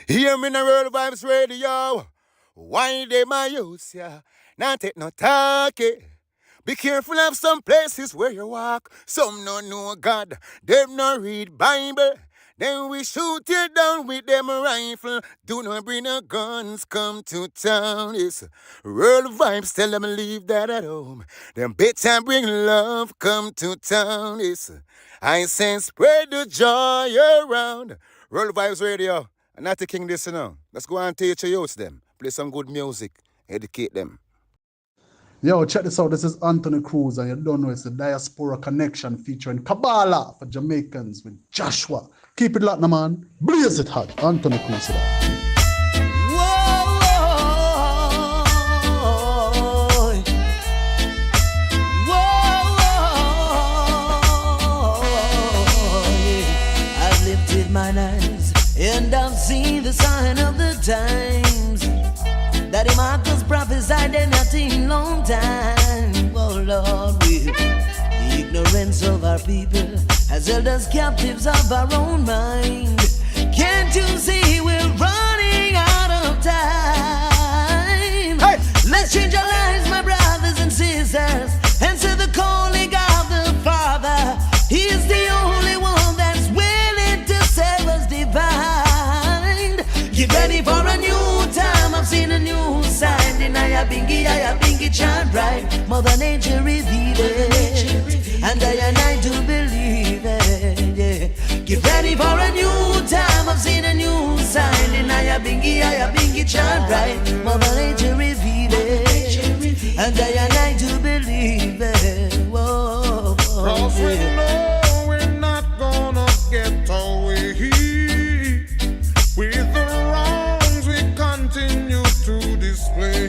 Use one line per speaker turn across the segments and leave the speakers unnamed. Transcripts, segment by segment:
Hear me in the World Vibes Radio. Why they my use ya? Not take no talkie. Be careful of some places where you walk. Some no know God, them no read Bible. Then we shoot you down with them rifle. Do not bring no guns, come to town. It's World Vibes, tell them leave that at home. Them better bring love, come to town. It's I say spread the joy around. World Vibes Radio. I'm not taking this, Let's go and teach your youths them. Play some good music, educate them.
Yo, check this out. This is Anthony Cruz, and you don't know it's the Diaspora Connection featuring Kabbalah for Jamaicans with Joshua. Keep it locked, no man. Blaze it hot. Anthony Cruz.
I've lifted mine eyes and I've seen the sign of the times. Daddy Marcus prophesied there nothing long time. Oh Lord, with the ignorance of our people has held us captives of our own mind. Can't you see we're running out of time? Hey. Let's change our lives, my brothers and sisters, answer the calling of the Father. He is the only one that's willing to save us divine. Get ready for a new time. I've seen a new sign. In I bingy chant right. Mother Nature revealed it, and I do believe it. Yeah. Get ready for a new time. I've seen a new sign. In I bingy chant right. Mother Nature revealed it, and I do believe it. Whoa,
Cause we know we're not gonna get away with the wrongs we continue to display.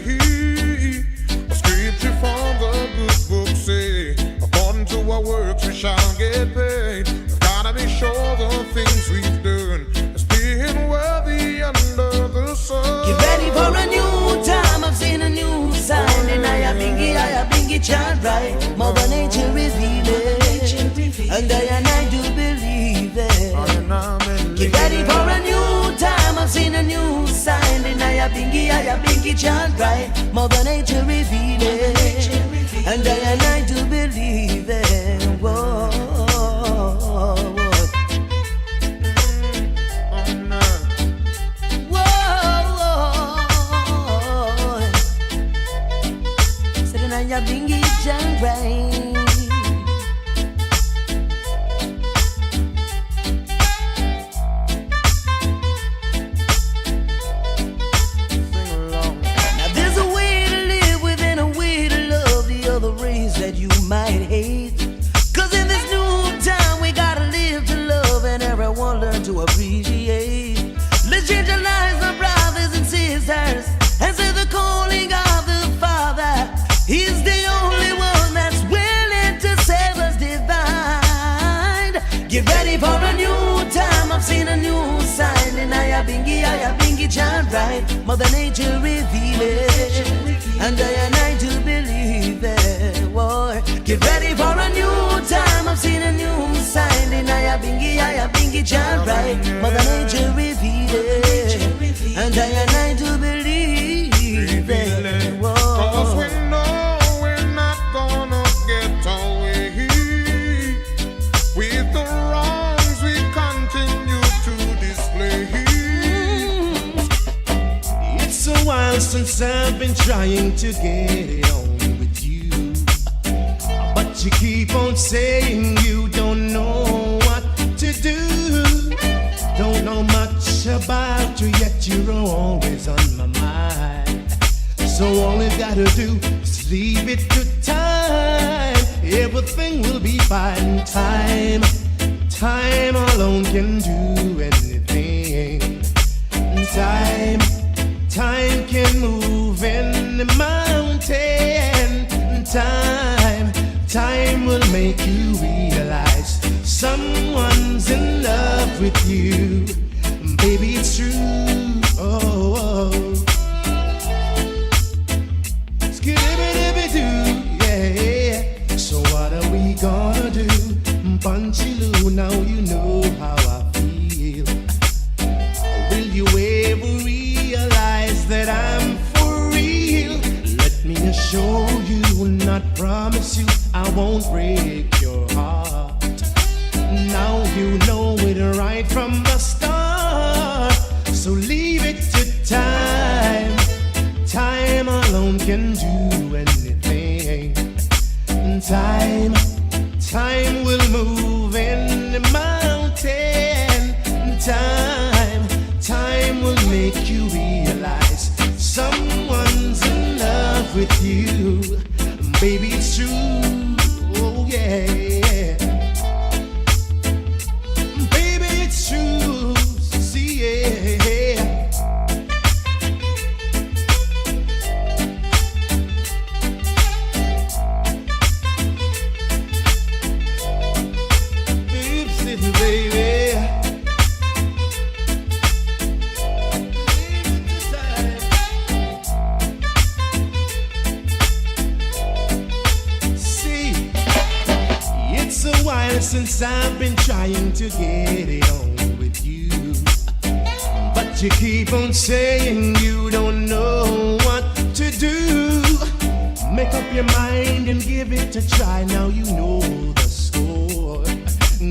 A scripture from the good book say, according to our works we shall get paid. Gotta be sure the things we've done has been worthy under the sun.
Get ready for a new time. I've seen a new sign, and I bingy chant right. Mother Nature revealed it, and I do believe it. Get ready for a new time. I've seen a new sign, and I bingy chant right. Mother Nature revealed it, and I do believe it. Whoa, whoa. I bingy chant right. That you might hate. Cause in this new time we gotta live to love and everyone learn to appreciate. Let's change our lives, my brothers and sisters, answer the calling of the Father. He's the only one that's willing to save us divine. Get ready for a new time. I've seen a new sign, and I bingy chant right. Mother Nature revealed it, and I do believe it. War. Get ready for a new time. I've seen a new sign, and I bingy chant right. Mother Nature revealed it, and I do believe it.
Cause we know we're not gonna get away with the wrongs we continue to display.
It's a while since I've been trying to get on with you, but you keep on saying you don't know what to do. Don't know much about you, yet you're always on my mind. So all you gotta do is leave it to time. Everything will be fine. Time alone can do anything. Time can move in the mountain. Time will make you realize someone's in love with you. Baby, it's true. Oh. Skidibidibidoo, yeah. So what are we gonna do? Punchy Lou, now you know how I feel. Will you ever promise you I won't break your heart. Now you know it right from the start. So leave it to time. Time alone can do anything. Time will move in the mountain. Time will make you realize someone's in love with you. Baby, it's true. Oh yeah. Baby, it's true. See, yeah. Since I've been trying to get it on with you, but you keep on saying you don't know what to do. Make up your mind and give it a try. Now you know the score.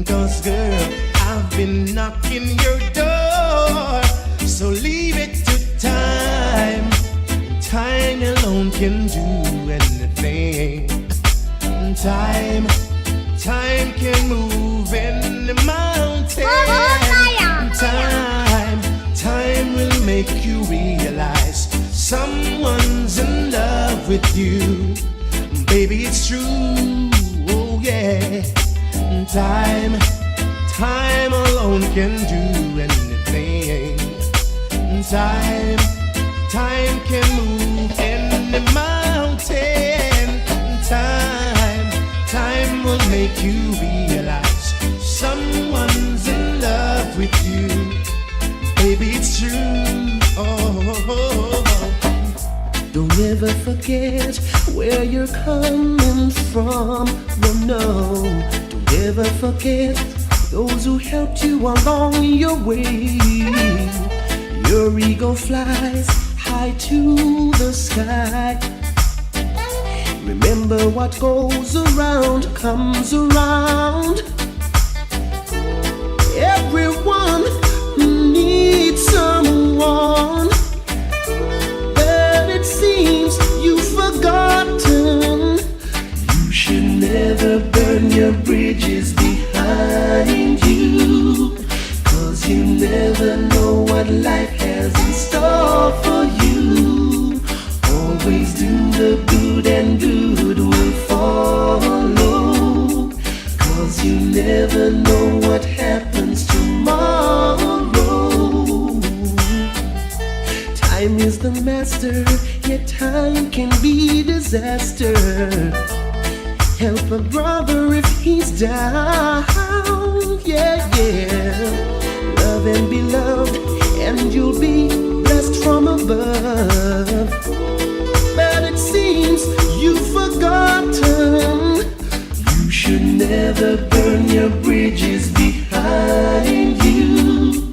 'Cause girl, I've been knocking your door. So leave it to time. Time alone can do anything. Time can move in the mountain. Time will make you realize someone's in love with you. Baby, it's true. Oh yeah. Time alone can do anything. Time can move in the mountain. Time will make you realize someone's in love with you. Baby, it's true. Oh. Don't ever forget where you're coming from. No. Don't ever forget those who helped you along your way. Your ego flies high to the sky. Remember what goes around comes around. Everyone needs someone, but it seems you've forgotten. You should never burn your bridges behind you, 'cause you never know what life has in store for you. Always do the good and good will follow, 'cause you never know what happens tomorrow. Time is the master, yet time can be disaster. Help a brother if he's down, yeah. Love and be loved, and you'll be blessed from above. But it seems you've forgotten. You should never burn your bridges behind you,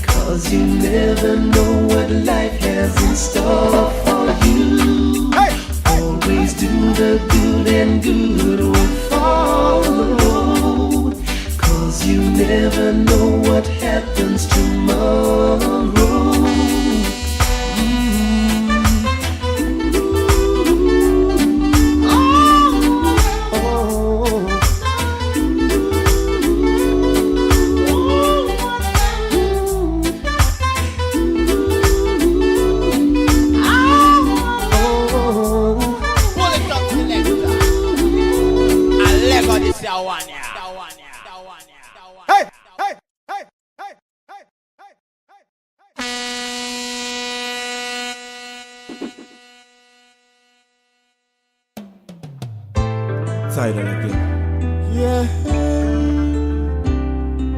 'cause you never know what life has in store for you. Always do the good and good will follow, 'cause you never know what happens tomorrow.
Tidal again. Yeah.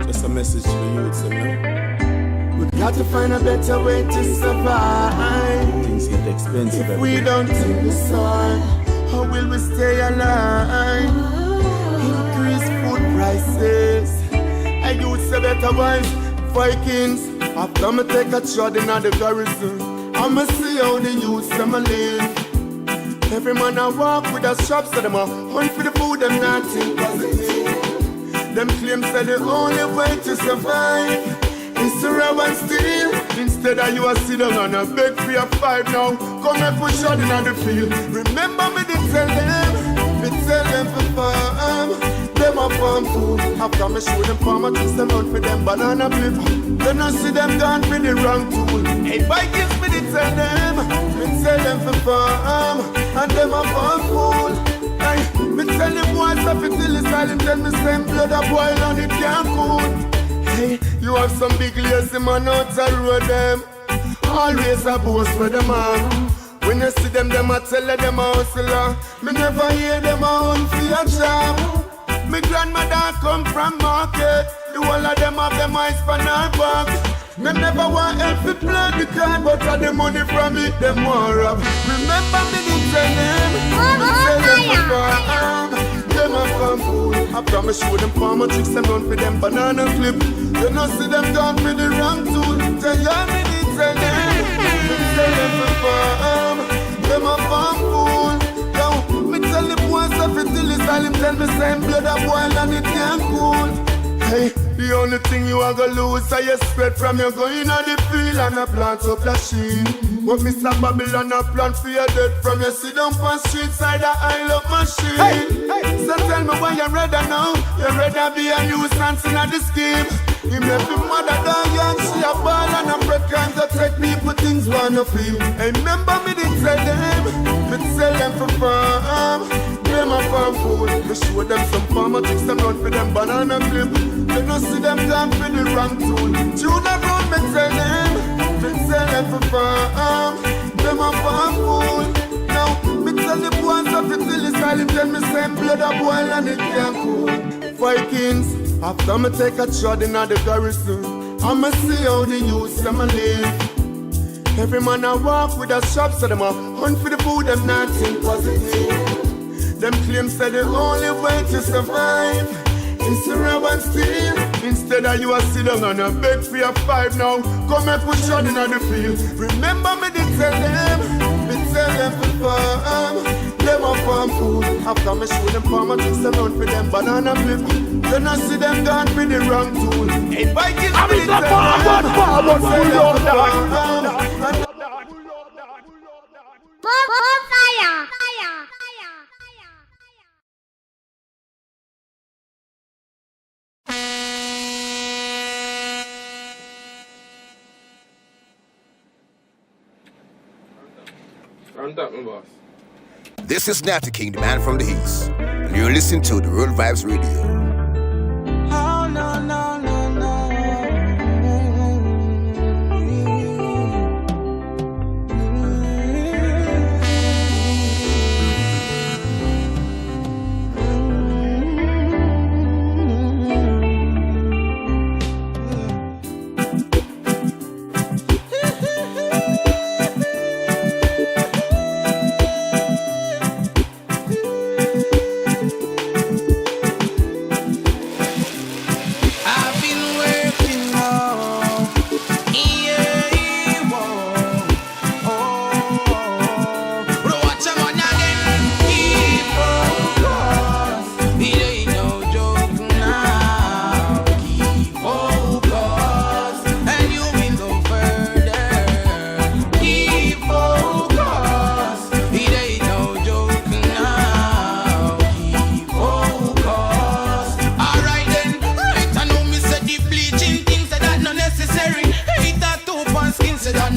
Just a message to the youths, you know. We got to find a better way to survive. Things get expensive. If we don't take the soil, how will we stay alive? Increase food prices. I use a better wife, Vikings. After me take a shot in the garrison, I'ma see how the youths them live. Every man I walk with a shop, so them a hunt for the food, them not think positive. Them claims that the only way to survive is to rob and steal. Instead of you a sit down and a beg for your five now. Come and push out in the field. Remember me to tell them for farm. Them a farm food. After me show them farm, I twist them out for them banana flip. Then I see them gone for the wrong tool. Hey, Vikings me to tell them for farm. And them a farm fool. Hey, me tell them boys stop it till it's silent. Tell me same blood a boil and it can't cool. Hey, you have some big lazy man out the road them. Always a boast for them man. When you see them a tell them a hustler. Me never hear them a hunt for a job. Me grandmother come from market. The whole of them have them eyes for our back. Me never want help to play the card, but all the money from it them want rob. Remember me to tell them them a farm food. After me show them farmer tricks, them run for them banana clip. You know see them gone for the wrong tool. Tell you me to tell them for farm. Them a farm food. Yo, me tell the boys stuff it till it's all him tell me same blood a boil and it can't cool. Hey, the only thing you are gonna lose is your spread from your going on the field and a plant up the sheep. But Mr. Babylon a plant for your death from your sit down on street side of Isle of Machine. Hey. So tell me why you're ready now. You're ready to be a nuisance in the scheme. Him left his mother down young, she a ball and a break and to take people things wanna feel. Hey, remember me to tell them for farm. Them a farm food. Me show them some farmer tricks, them run for them banana clip. They no see them gone for the wrong tool. Tune around, me tell them for farm. Them a farm food. Now, me tell the boys up it till it's silent. Tell me same blood a boil and it can't cool. Vikings, after me take a shot in the garrison, I'ma see how the youths them a live. Every man I walk with a shop, so them a hunt for the food, them not think positive. Them claims say the only way to survive is to rob and steal. Instead of you a sit down and a beg for your five now. Come and push out in the field. Remember me to tell them for farm. Them a farm food. After me show them farmer tricks, them run for them banana flip. Then I see them gone for the wrong tool. Hey, Vikings me to tell them
fire.
I'm that, my boss.
This is Natty King, the man from the East, and you're listening to the Real Vibes Radio.
Oh, no, no, no, no.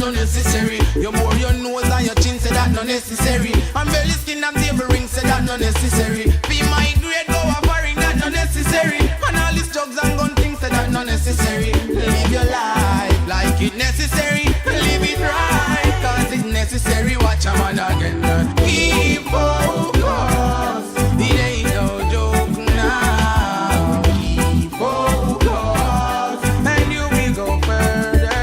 Necessary. Your more your nose and your chin say that no necessary. And belly skin and table ring say that no necessary. Be my grade go a foreign that no necessary. And all these drugs and gun things say that no necessary. Live your life like it necessary. Live it right cause it's necessary. Watch a man again. Keep focused. It ain't no joke now. Keep focused and you will go further.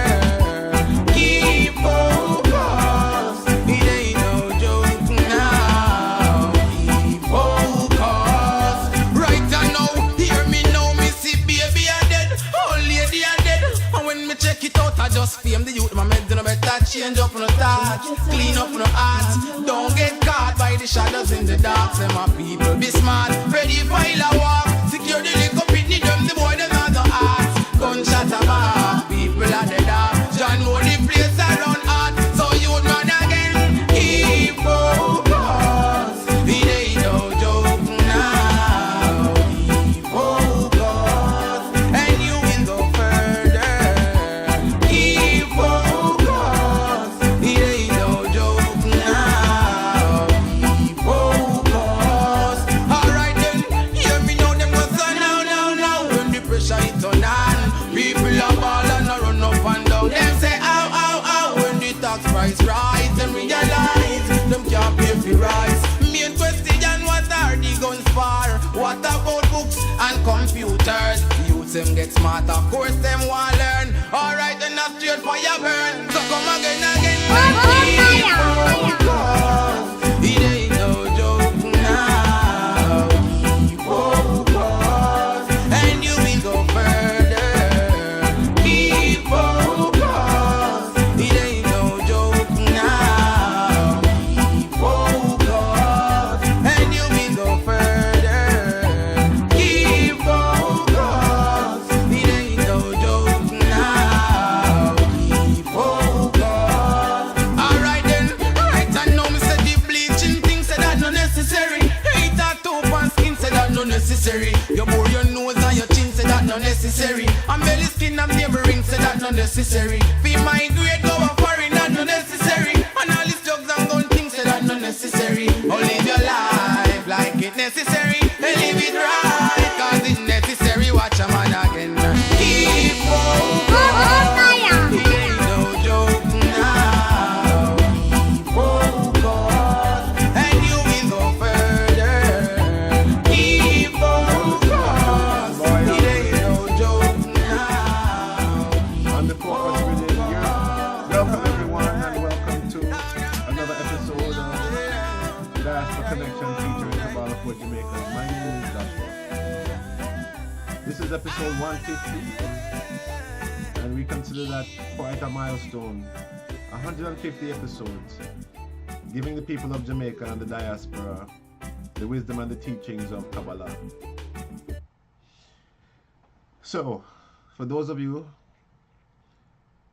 me check it out, I just fame the youth. My meds in a better change up on the thoughts, clean up on the hearts. Don't get caught by the shadows in the dark. Say my people be smart, ready for a walk. Secure the liquor pitney, them the boy, them not the hearts. Gunshot a mark, people are the dark. John know the place around heart. So youth man again, keep focus. It ain't no joke now. Keep focus, and you will go further. Keep focus. It ain't no joke now. Keep focus. Alright then, hear me now, them go say now. When the pressure is on, people are ball and a run up and down. Them say ow. When the tax price rise, them realize them can't pay for rise. Main question, what are the guns for? What about books and computers? Youths them get smart, of course them want learn. Alright then, that's straight fire burn. So come again. Keep focused. It ain't no joke now. Keep focused, and you will go further. Keep focused. It ain't no joke now. Keep focused, and you will go further. Keep focused. It ain't no joke now. Keep focused. Alright then, right and now me say the bleaching thing say that no necessary. Hate that top and skin say that no necessary. Your bore your nose and your chin say that no necessary. And belly skin and neighboring say that no necessary. Be my grade go a foreign that no necessary. And all these drugs and gun things say that no necessary. Oh live your life like it necessary. And live it right cause it's necessary. Watch a man again. Keep focused. It ain't no joke now. Keep focused, and you will go further. Keep focused. It ain't no joke now.
On the Focus Radio here. Welcome everyone and welcome to another episode of Diaspora Connection featuring Kabbalah for Jamaicans. My name is Joshua. This is episode 150 and we consider that quite a milestone. 150 episodes giving the people of Jamaica and the diaspora the wisdom and the teachings of Kabbalah. So, for those of you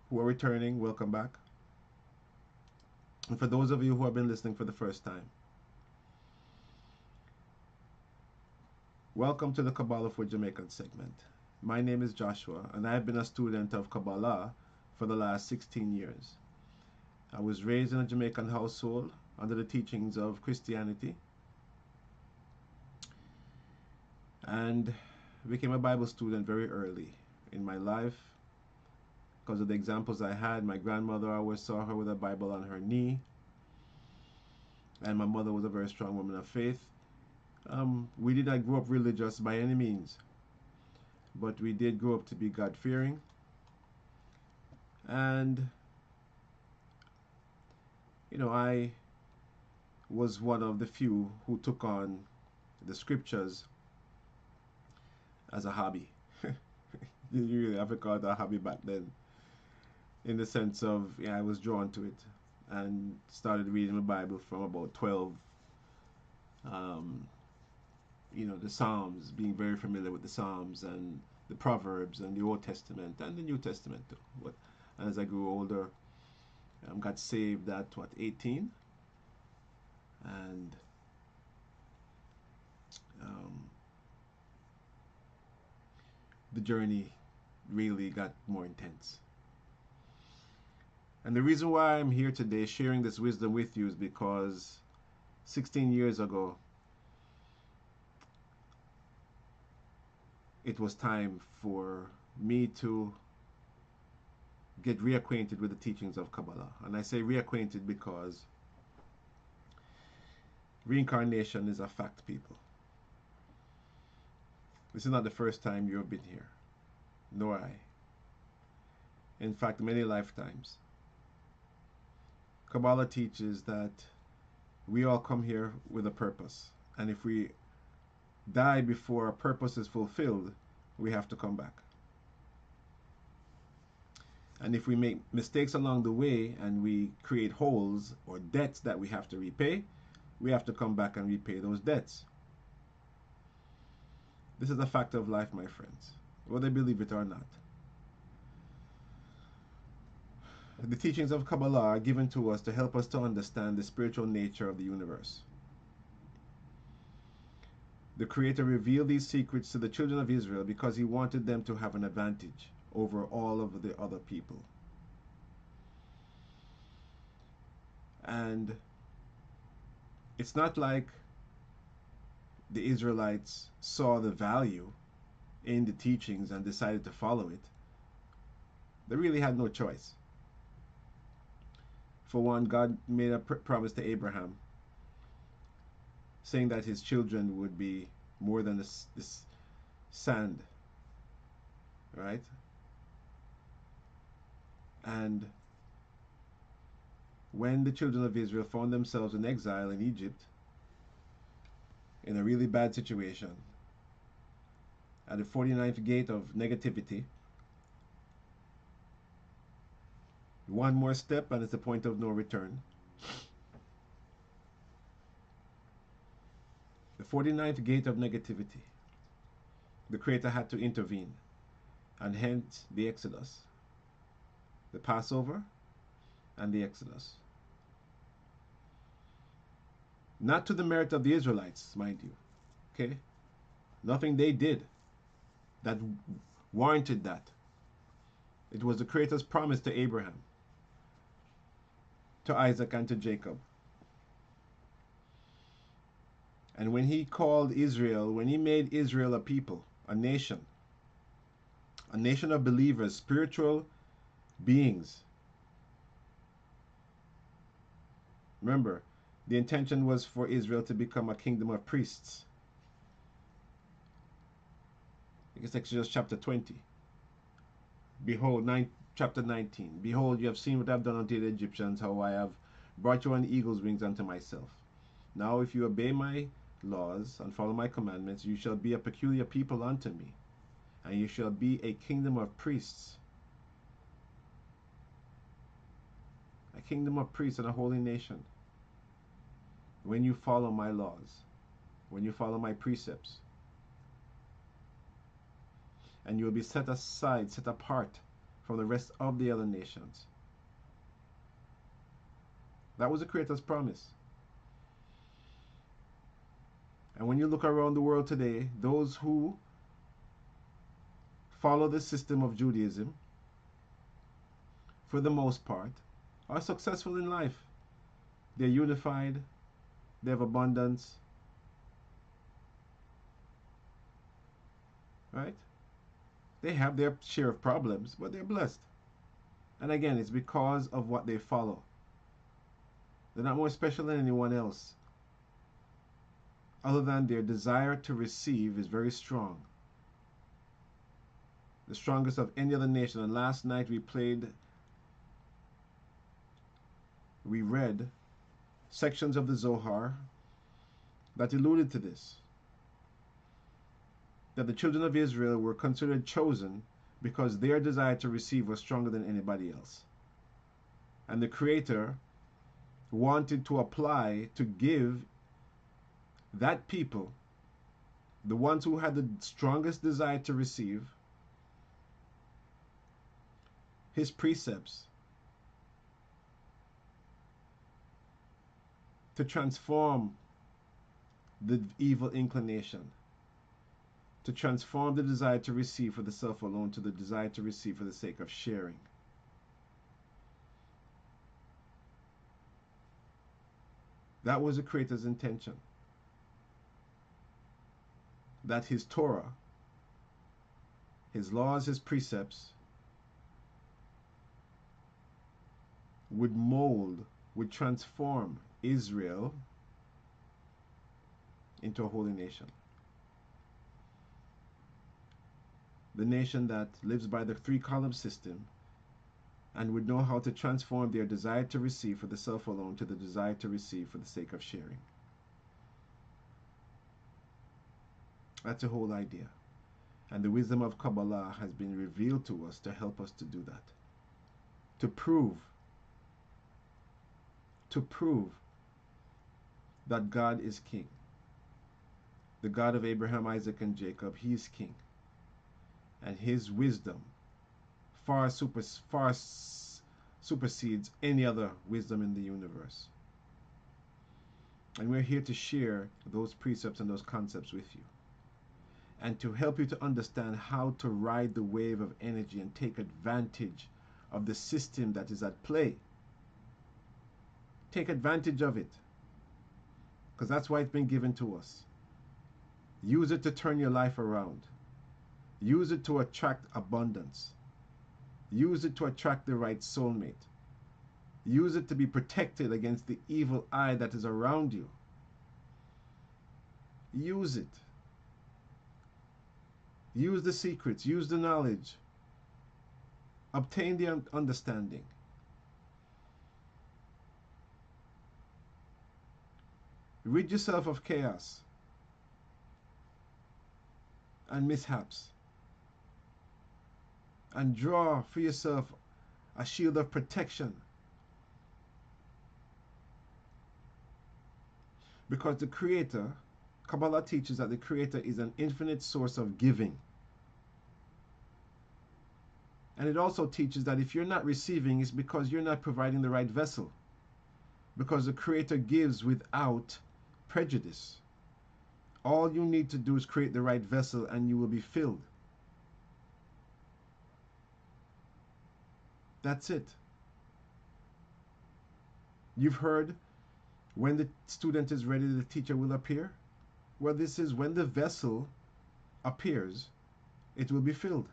who are returning, welcome back. And for those of you who have been listening for the first time, welcome to the Kabbalah for Jamaicans segment. My name is Joshua, and I have been a student of Kabbalah for the last 16 years. I was raised in a Jamaican household under the teachings of Christianity and became a Bible student very early in my life because of the examples I had. My grandmother, I always saw her with a Bible on her knee, and my mother was a very strong woman of faith. We did not grow up religious by any means, but we did grow up to be God-fearing, and I was one of the few who took on the scriptures as a hobby. You really have to call it a hobby back then, in the sense of I was drawn to it and started reading the Bible from about 12. The Psalms, being very familiar with the Psalms and the Proverbs and the Old Testament and the New Testament too. But as I grew older, got saved at 18, and the journey really got more intense. And the reason why I'm here today sharing this wisdom with you is because 16 years ago, it was time for me to get reacquainted with the teachings of Kabbalah. And I say reacquainted because reincarnation is a fact, people. This is not the first time you've been here, nor I. In fact, many lifetimes. Kabbalah teaches that we all come here with a purpose. And if we die before our purpose is fulfilled, we have to come back. And if we make mistakes along the way and we create holes or debts that we have to repay, we have to come back and repay those debts. This is a fact of life, my friends, whether they believe it or not. The teachings of Kabbalah are given to us to help us to understand the spiritual nature of the universe. The Creator revealed these secrets to the children of Israel because He wanted them to have an advantage over all of the other people. And it's not like the Israelites saw the value in the teachings and decided to follow it. They really had no choice. For one, God made a promise to Abraham, saying that his children would be more than this sand, right? And when the children of Israel found themselves in exile in Egypt, in a really bad situation, at the 49th gate of negativity, one more step and it's the point of no return. The 49th gate of negativity. The Creator had to intervene, and hence the Exodus, the Passover and the Exodus. Not to the merit of the Israelites, mind you, okay? Nothing they did that warranted that. It was the Creator's promise to Abraham, to Isaac, and to Jacob. And when He called Israel, when He made Israel a people, a nation of believers, spiritual beings. Remember, the intention was for Israel to become a kingdom of priests. I guess Exodus chapter 20. Behold, chapter 19. Behold, you have seen what I have done unto the Egyptians, how I have brought you on eagle's wings unto myself. Now if you obey my laws and follow my commandments, you shall be a peculiar people unto me, and you shall be a kingdom of priests. A kingdom of priests and a holy nation. When you follow my laws, when you follow my precepts, and you will be set aside, set apart from the rest of the other nations. That was the Creator's promise. And when you look around the world today, those who follow the system of Judaism, for the most part, are successful in life. They're unified, they have abundance, right? They have their share of problems, but they're blessed. And again, it's because of what they follow. They're not more special than anyone else, other than their desire to receive is very strong. The strongest of any other nation. And last night we read sections of the Zohar that alluded to this. That the children of Israel were considered chosen because their desire to receive was stronger than anybody else. And the Creator wanted to apply to give that people, the ones who had the strongest desire to receive, His precepts to transform the evil inclination, to transform the desire to receive for the self alone to the desire to receive for the sake of sharing. That was the Creator's intention. That His Torah, His laws, His precepts would mold, would transform Israel into a holy nation. The nation that lives by the three-column system and would know how to transform their desire to receive for the self alone to the desire to receive for the sake of sharing. That's the whole idea. And the wisdom of Kabbalah has been revealed to us to help us to do that. to prove that God is king. The God of Abraham, Isaac, and Jacob, he is king. And his wisdom far supersedes any other wisdom in the universe. And we're here to share those precepts and those concepts with you, and to help you to understand how to ride the wave of energy and take advantage of the system that is at play. Take advantage of it, because that's why it's been given to us. Use it to turn your life around. Use it to attract abundance. Use it to attract the right soulmate. Use it to be protected against the evil eye that is around you. Use it. Use the secrets. Use the knowledge. Obtain the understanding. Rid yourself of chaos and mishaps, and draw for yourself a shield of protection, because the Creator, Kabbalah teaches that the Creator is an infinite source of giving. And it also teaches that if you're not receiving, it's because you're not providing the right vessel, because the Creator gives without prejudice. All you need to do is create the right vessel and you will be filled. That's it. You've heard, when the student is ready, the teacher will appear. Well, this is when the vessel appears, it will be filled.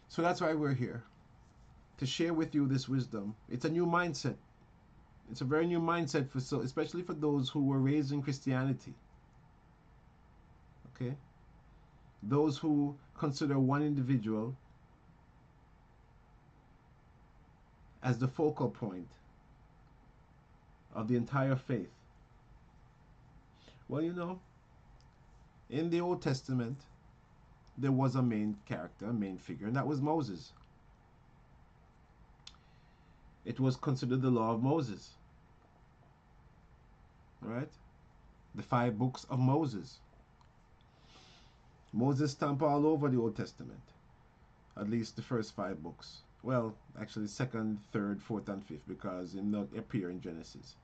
So that's why we're here, to share with you this wisdom. It's a new mindset. It's a very new mindset, especially for those who were raised in Christianity. Okay? Those who consider one individual as the focal point of the entire faith. Well, you know, in the Old Testament, there was a main character, a main figure, and that was Moses. It was considered the law of Moses. All right? The 5 books of Moses. Moses stamped all over the Old Testament. At least the first 5 books. Well, actually 2nd, 3rd, 4th, and 5th, because he not appear in Genesis.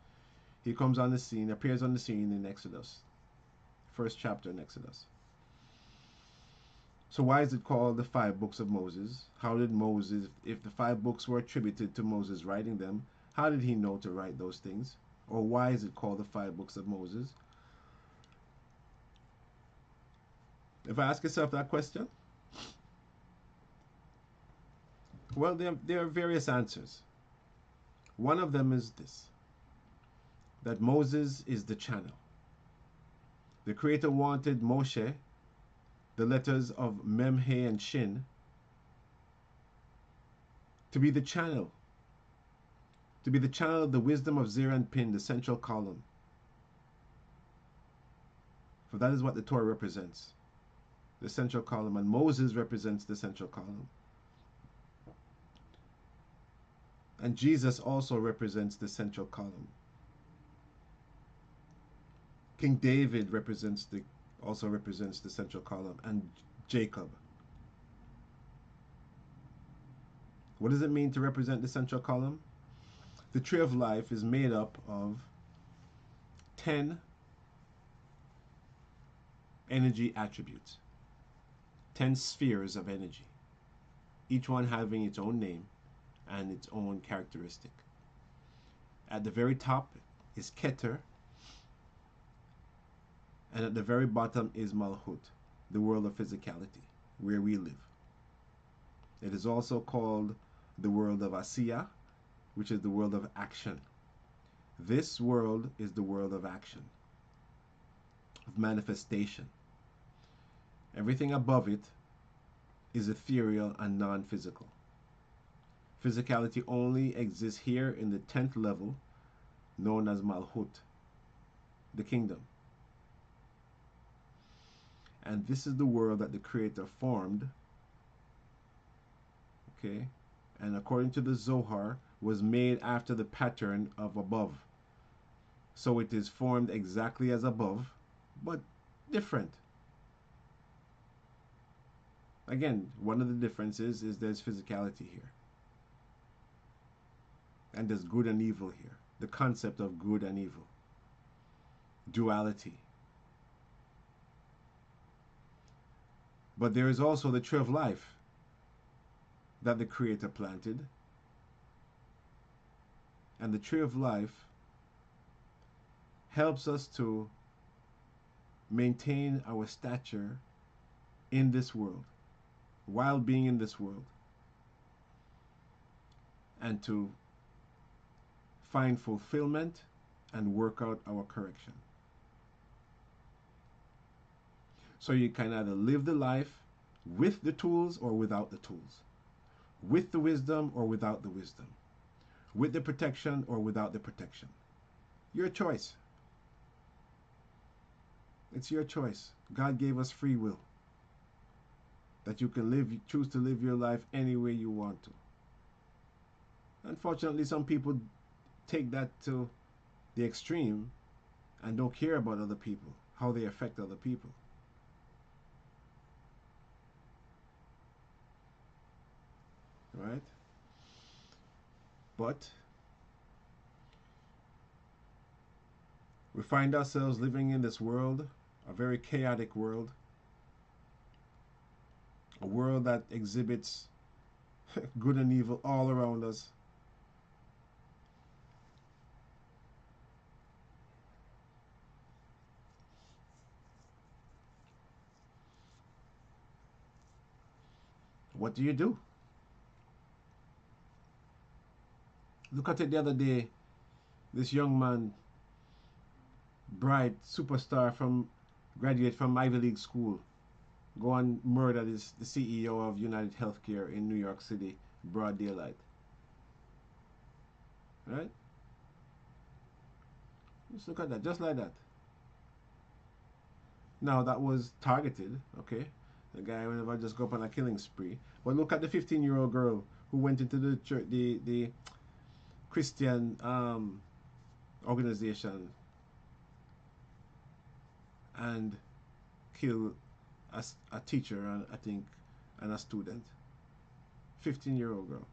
He comes on the scene, appears on the scene in Exodus. First chapter in Exodus. So why is it called the 5 books of Moses? How did Moses, if the 5 books were attributed to Moses writing them, how did he know to write those things? Or why is it called the 5 books of Moses? If I ask yourself that question, well, there are various answers. One of them is this, that Moses is the channel. The Creator wanted Moshe, the letters of Mem, He, and Shin, to be the channel. To be the channel of the wisdom of Zir and Pin, the central column. For that is what the Torah represents. The central column. And Moses represents the central column. And Jesus also represents the central column. King David also represents the central column, and Jacob. What does it mean to represent the central column? The tree of life is made up of 10 energy attributes, 10 spheres of energy, each one having its own name and its own characteristic. At the very top is Keter, and at the very bottom is Malchut, the world of physicality, where we live. It is also called the world of Asiya, which is the world of action. This world is the world of action, of manifestation. Everything above it is ethereal and non-physical. Physicality only exists here in the 10th level, known as Malchut, the kingdom. And this is the world that the Creator formed. Okay? And according to the Zohar, was made after the pattern of above. So it is formed exactly as above, but different. Again, one of the differences is there's physicality here. And there's good and evil here. The concept of good and evil. Duality. But there is also the tree of life that the Creator planted. And the tree of life helps us to maintain our stature in this world, while being in this world, and to find fulfillment and work out our correction. So you can either live the life with the tools or without the tools, with the wisdom or without the wisdom, with the protection or without the protection. Your choice. It's your choice. God gave us free will, that you can choose to live your life any way you want to. Unfortunately, some people take that to the extreme and don't care about other people, how they affect other people. Right? But we find ourselves living in this world, a very chaotic world, a world that exhibits good and evil all around us. What do you do? Look at it the other day. This young man, bright superstar graduate from Ivy League school, go and murder the CEO of United Healthcare in New York City, broad daylight. Right? Just look at that, just like that. Now that was targeted, okay? The guy would never just go up on a killing spree. But look at the 15-year-old girl who went into the church, the Christian organization, and killed a teacher and I think and a student. 15-year-old girl.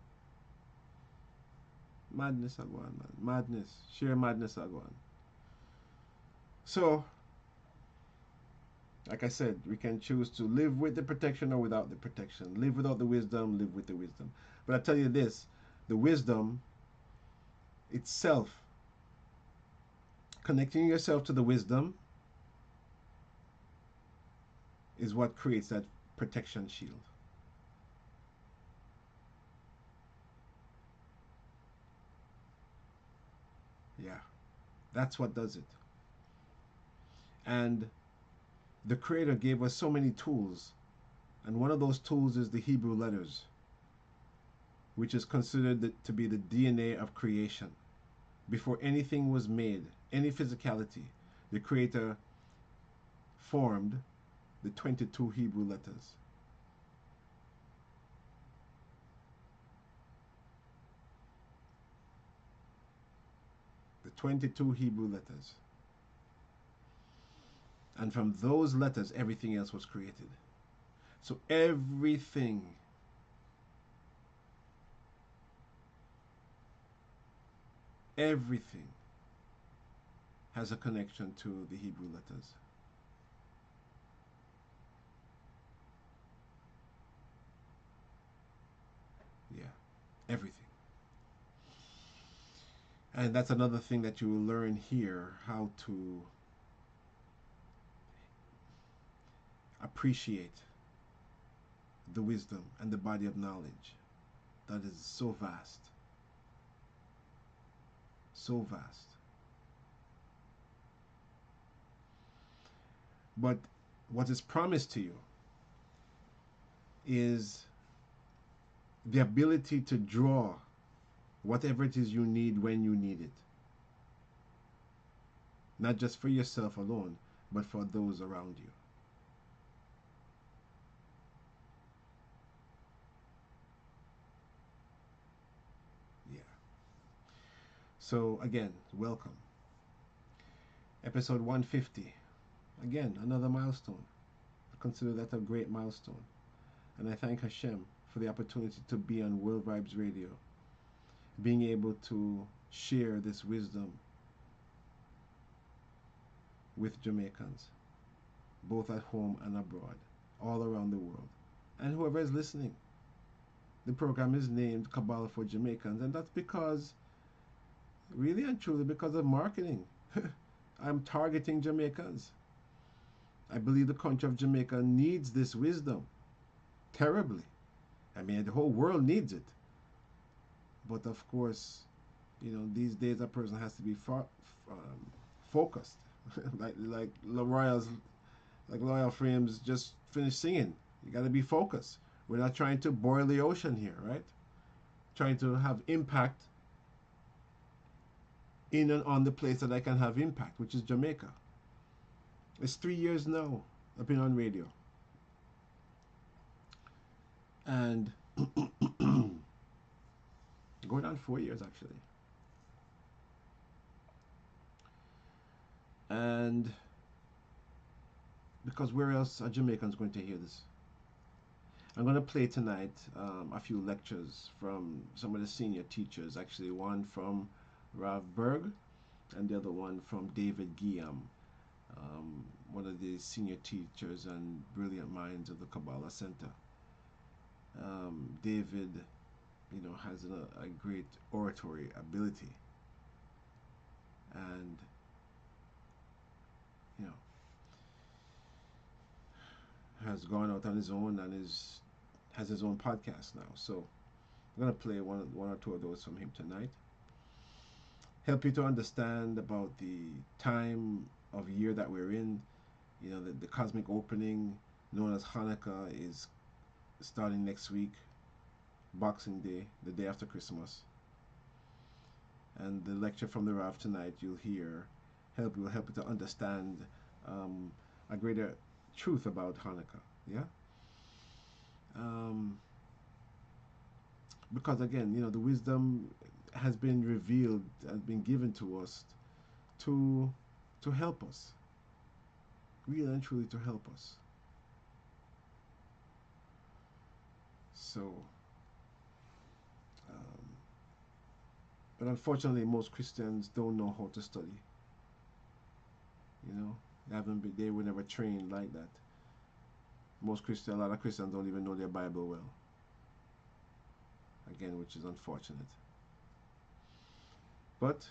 Madness are going, man. Madness. Sheer madness are going. So, like I said, we can choose to live with the protection or without the protection. Live without the wisdom, live with the wisdom. But I tell you this, the wisdom itself, connecting yourself to the wisdom, is what creates that protection shield. Yeah, that's what does it. And the Creator gave us so many tools, and one of those tools is the Hebrew letters, which is considered to be the DNA of creation. Before anything was made, any physicality, the Creator formed the 22 Hebrew letters. The 22 Hebrew letters. And from those letters, everything else was created. So everything has a connection to the Hebrew letters. Yeah, everything. And that's another thing that you will learn here, how to appreciate the wisdom and the body of knowledge that is so vast. So vast. But what is promised to you is the ability to draw whatever it is you need when you need it. Not just for yourself alone, but for those around you. So again, welcome. Episode 150. Again, another milestone. I consider that a great milestone. And I thank Hashem for the opportunity to be on World Vibes Radio, being able to share this wisdom with Jamaicans, both at home and abroad, all around the world. And whoever is listening, the program is named Kabbalah for Jamaicans, and that's because, really and truly, because of marketing. I'm targeting Jamaicans. I believe the country of Jamaica needs this wisdom terribly. I mean, the whole world needs it. But of course, these days a person has to be focused. like Loyal Frames just finished singing. You got to be focused. We're not trying to boil the ocean here, right? Trying to have impact in and on the place that I can have impact, which is Jamaica. It's 3 years now I've been on radio. And going on 4 years actually. And because where else are Jamaicans going to hear this? I'm going to play tonight a few lectures from some of the senior teachers, actually one from Rav Berg and the other one from David Guillaume, one of the senior teachers and brilliant minds of the Kabbalah Center. David, has a great oratory ability, and has gone out on his own and has his own podcast now. So I'm gonna play one or two of those from him tonight. Help you to understand about the time of year that we're in. The cosmic opening known as Hanukah is starting next week, Boxing Day, the day after Christmas. And the lecture from the Rav tonight you'll hear will help you to understand a greater truth about Hanukah. Yeah? Because again, the wisdom has been revealed and been given to us to help us. Really and truly to help us. So, but unfortunately, most Christians don't know how to study. They were never trained like that. A lot of Christians don't even know their Bible well. Again, which is unfortunate. But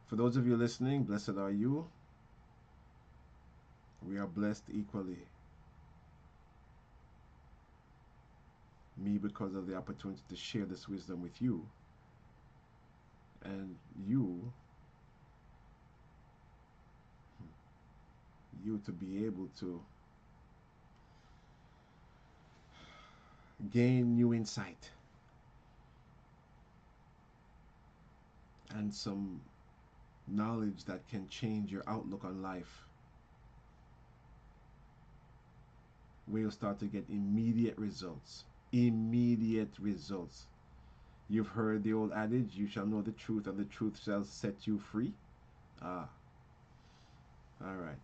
for those of you listening, blessed are you. We are blessed equally. Me, because of the opportunity to share this wisdom with you, and you to be able to gain new insight and some knowledge that can change your outlook on life, where you'll start to get immediate results. You've heard the old adage, you shall know the truth and the truth shall set you free. All right.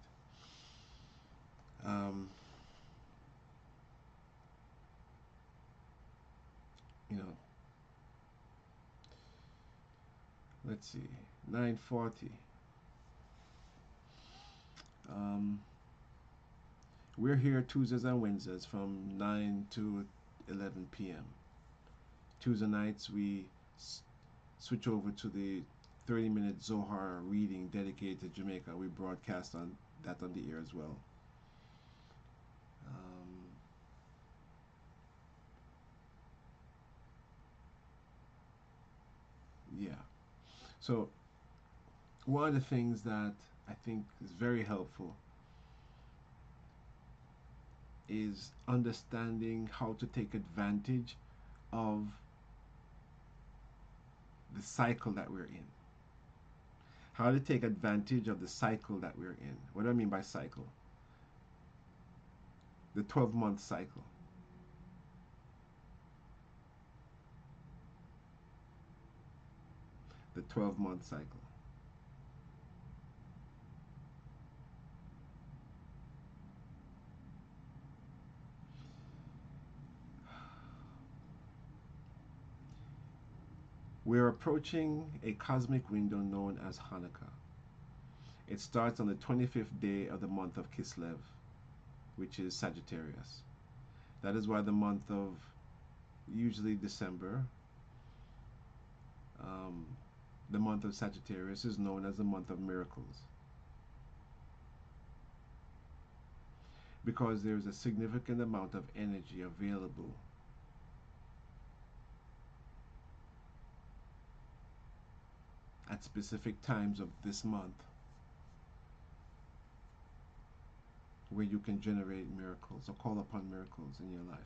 Let's see, 9:40. We're here Tuesdays and Wednesdays from 9 to 11 p.m. Tuesday nights we switch over to the 30-minute Zohar reading dedicated to Jamaica. We broadcast on the air as well. Yeah. So one of the things that I think is very helpful is understanding how to take advantage of the cycle that we're in. How to take advantage of the cycle that we're in. What do I mean by cycle? The 12-month cycle. The the 12-month cycle. We're approaching a cosmic window known as Hanukah. It starts on the 25th day of the month of Kislev, which is Sagittarius. That is why the month of usually December, the month of Sagittarius is known as the month of miracles. Because there's a significant amount of energy available at specific times of this month where you can generate miracles or call upon miracles in your life.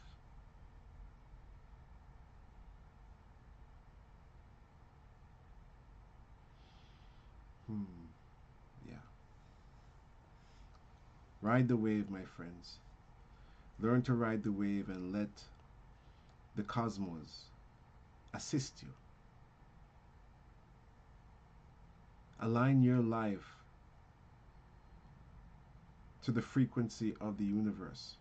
Yeah. Ride the wave, my friends. Learn to ride the wave and let the cosmos assist you. Align your life to the frequency of the universe.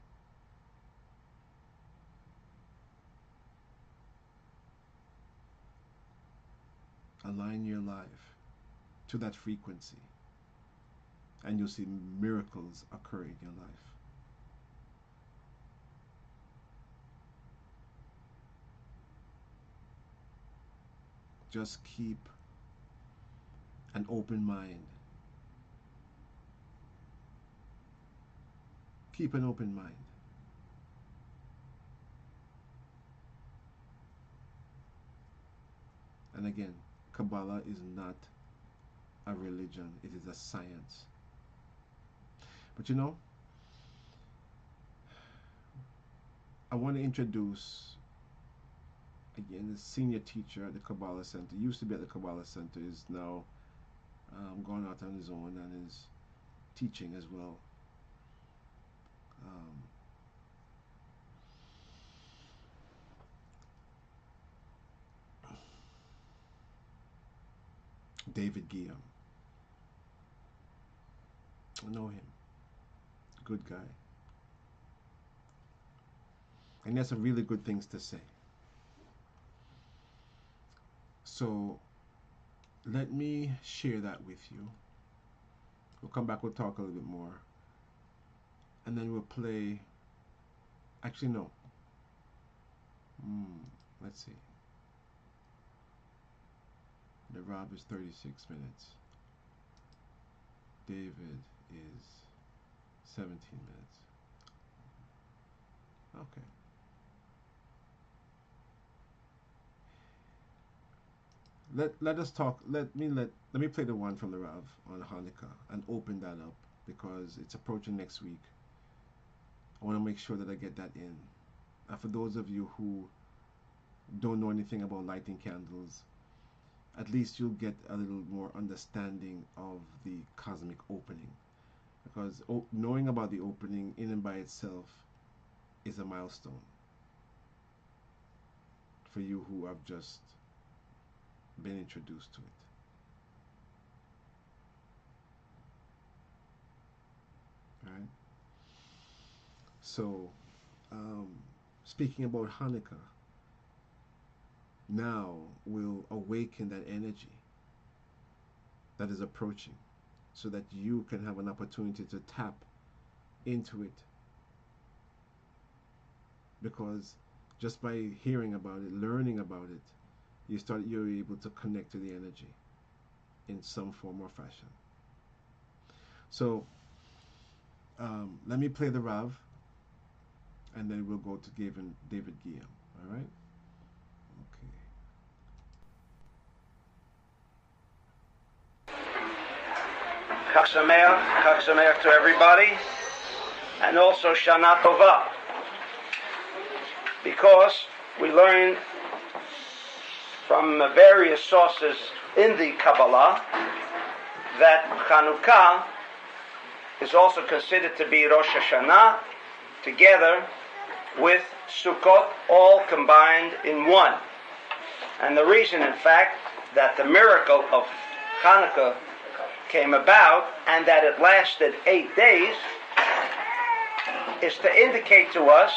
Align your life to that frequency, and you'll see miracles occur in your life. Just keep an open mind. Keep an open mind. And again, Kabbalah is not a religion, it is a science. But you know, I want to introduce again the senior teacher at the Kabbalah Center. Used to be at the Kabbalah Center, is now gone out on his own and is teaching as well. David Guillaume. I know him. Good guy. And he has some really good things to say. So let me share that with you. We'll come back, we'll talk a little bit more. And then we'll play. Actually, no. Let's see. The Rob is 36 minutes. David is 17 minutes. Okay. Let us talk. Let me play the one from the Rav on Hanukah and open that up because it's approaching next week. I want to make sure that I get that in. And for those of you who don't know anything about lighting candles, at least you'll get a little more understanding of the cosmic opening. Because knowing about the opening in and by itself is a milestone for you who have just been introduced to it. All right? So, speaking about Hanukah, now we'll awaken that energy that is approaching so that you can have an opportunity to tap into it. Because just by hearing about it, learning about it, you're able to connect to the energy in some form or fashion. So let me play the Rav, and then we'll go to David Guillaume. All right?
Chag Sameach to everybody, and also Shana Tova, because we learn from various sources in the Kabbalah that Hanukah is also considered to be Rosh Hashanah together with Sukkot, all combined in one. And the reason, in fact, that the miracle of Hanukah came about and that it lasted 8 days is to indicate to us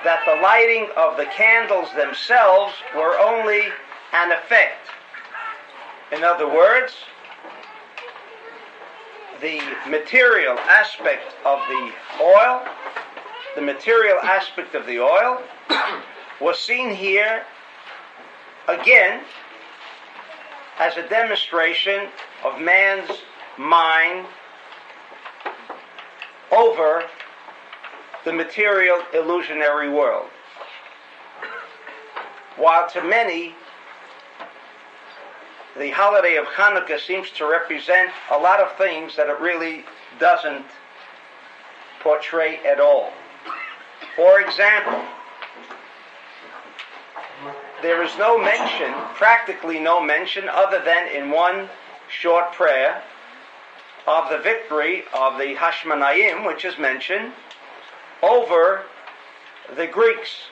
that the lighting of the candles themselves were only an effect. In other words, the material aspect of the oil, was seen here again as a demonstration of man's mind over the material illusionary world. While to many, the holiday of Hanukkah seems to represent a lot of things that it really doesn't portray at all. For example, there is no mention, practically no mention, other than in one short prayer, of the victory of the Hashmonaim, which is mentioned, over the Greeks.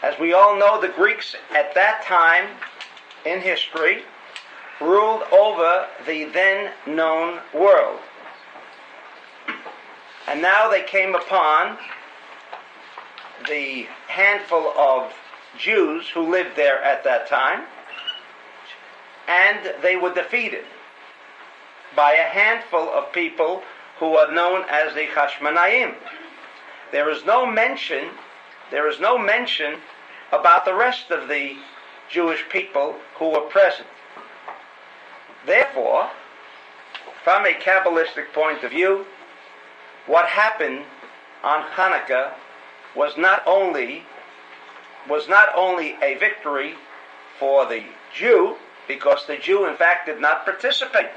As we all know, the Greeks at that time in history ruled over the then known world. And now they came upon the handful of Jews who lived there at that time, and they were defeated by a handful of people who are known as the Hashmonaim. There is no mention about the rest of the Jewish people who were present. Therefore, from a Kabbalistic point of view, what happened on Hanukkah was not only a victory for the Jew, because the Jew in fact did not participate.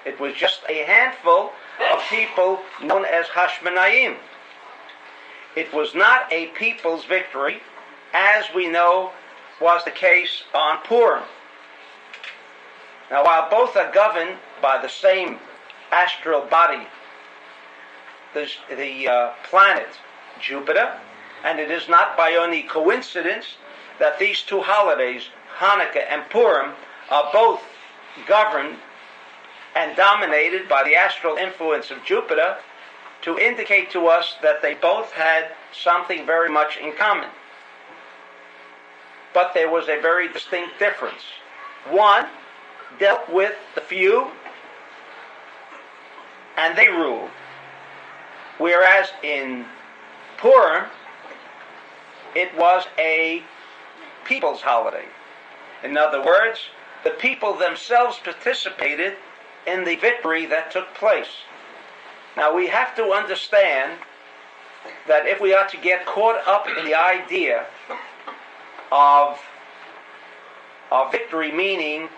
It was just a handful of people known as Hashmonaim. It was not a people's victory, as we know was the case on Purim. Now, while both are governed by the same astral body, the planet Jupiter, and it is not by any coincidence that these two holidays, Hanukkah and Purim, are both governed and dominated by the astral influence of Jupiter, to indicate to us that they both had something very much in common. But there was a very distinct difference. One dealt with the few, and they ruled. Whereas in Purim, it was a people's holiday. In other words, the people themselves participated in the victory that took place. Now, we have to understand that if we are to get caught up in the idea of victory, meaning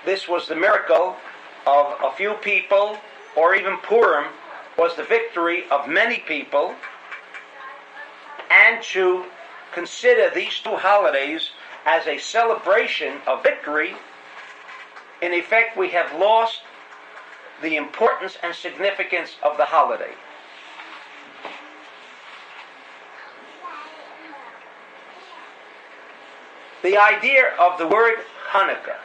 this was the miracle of a few people, or even Purim was the victory of many people, and to consider these two holidays as a celebration of victory, in effect we have lost the importance and significance of the holiday. The idea of the word Hanukah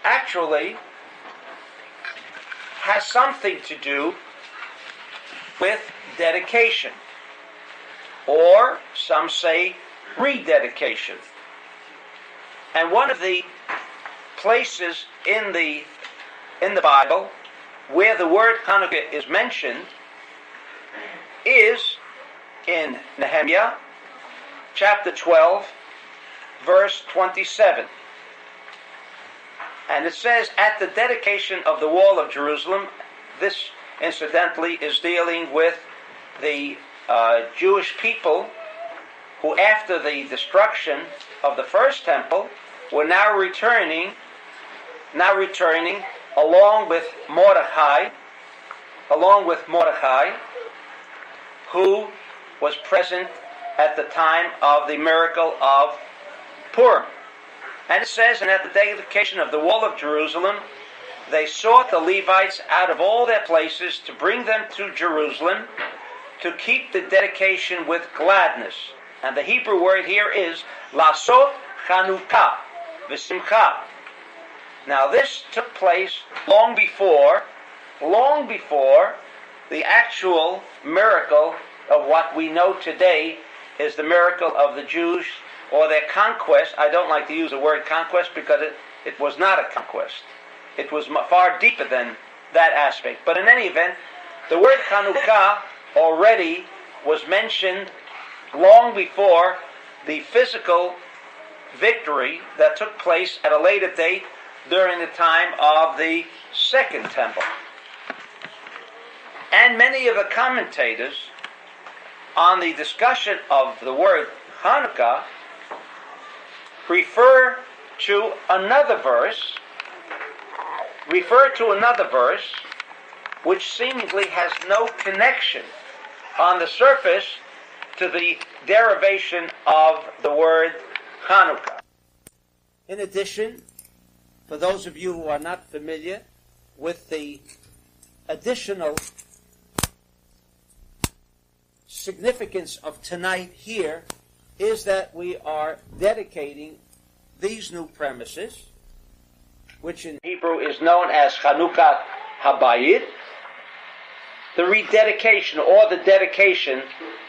actually has something to do with dedication, or some say rededication. And one of the places in the Bible where the word Hanukah is mentioned is in Nehemiah chapter 12, verse 27. And it says, at the dedication of the wall of Jerusalem, this incidentally is dealing with the Jewish people who, after the destruction of the first temple, were now returning along with Mordechai, who was present at the time of the miracle of Purim. And it says, and at the dedication of the wall of Jerusalem, they sought the Levites out of all their places to bring them to Jerusalem to keep the dedication with gladness, And the Hebrew word here is lasot Hanukah v'simcha. Now this took place long before the actual miracle of what we know today is the miracle of the Jews or their conquest. I don't like to use the word conquest because it was not a conquest. It was far deeper than that aspect. But in any event, the word Hanukah already was mentioned long before the physical victory that took place at a later date during the time of the Second Temple. And many of the commentators on the discussion of the word Hanukah refer to another verse which seemingly has no connection on the surface to the derivation of the word Hanukah. In addition, for those of you who are not familiar with the additional significance of tonight here, is that we are dedicating these new premises, which in Hebrew is known as Hanukah Habayit, the rededication or the dedication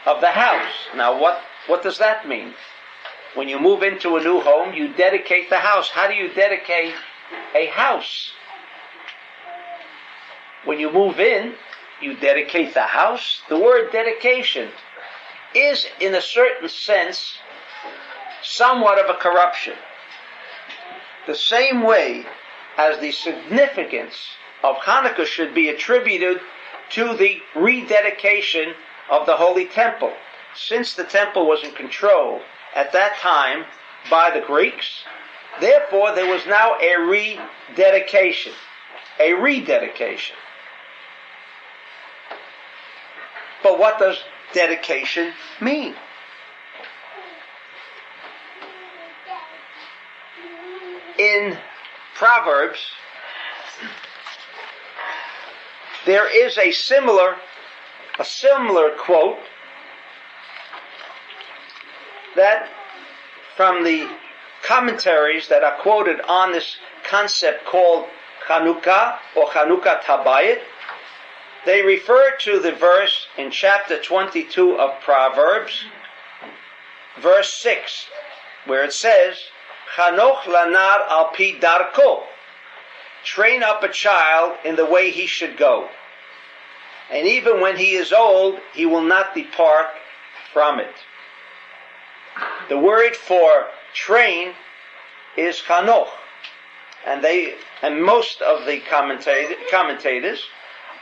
of the house. Now what does that mean? When you move into a new home, you dedicate the house. How do you dedicate a house? When you move in, you dedicate the house. The word dedication is, in a certain sense, somewhat of a corruption. The same way as the significance of Hanukkah should be attributed to the rededication of the Holy Temple. Since the temple was in control at that time by the Greeks, therefore there was now a rededication. A rededication. But what does dedication mean? In Proverbs, there is a similar quote that from the commentaries that are quoted on this concept called Hanukah or Hanukah Habayit. They refer to the verse in chapter 22 of Proverbs, verse 6, where it says, Chanoch lanar al pi darko, train up a child in the way he should go, and even when he is old, he will not depart from it. The word for train is chanoch, and most of the commentators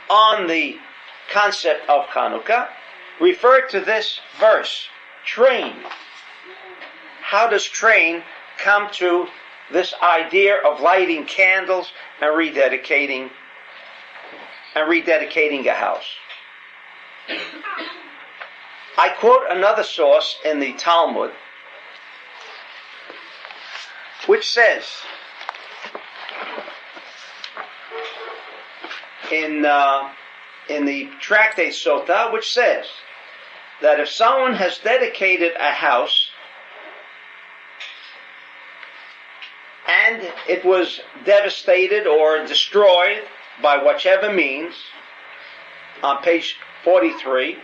on the concept of Hanukah refer to this verse, train. How does train come to this idea of lighting candles and rededicating a house? I quote another source in the Talmud, which says in the tractate Sotah, which says that if someone has dedicated a house and it was devastated or destroyed by whichever means, on page 43,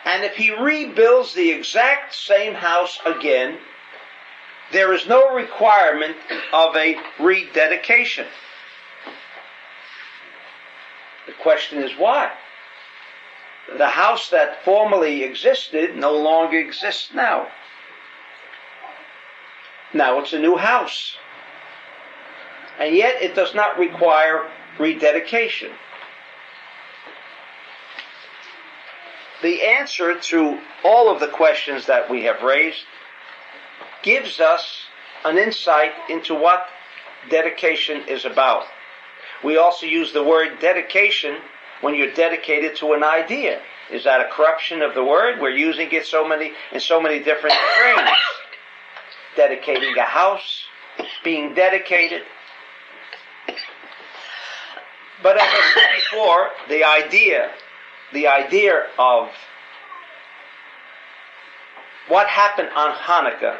and if he rebuilds the exact same house again, there is no requirement of a rededication. The question is why? The house that formerly existed no longer exists now. Now it's a new house. And yet it does not require rededication. The answer to all of the questions that we have raised gives us an insight into what dedication is about. We also use the word dedication when you're dedicated to an idea. Is that a corruption of the word? We're using it in so many different frames. Dedicating a house, being dedicated. But as I said before, the idea of what happened on Hanukah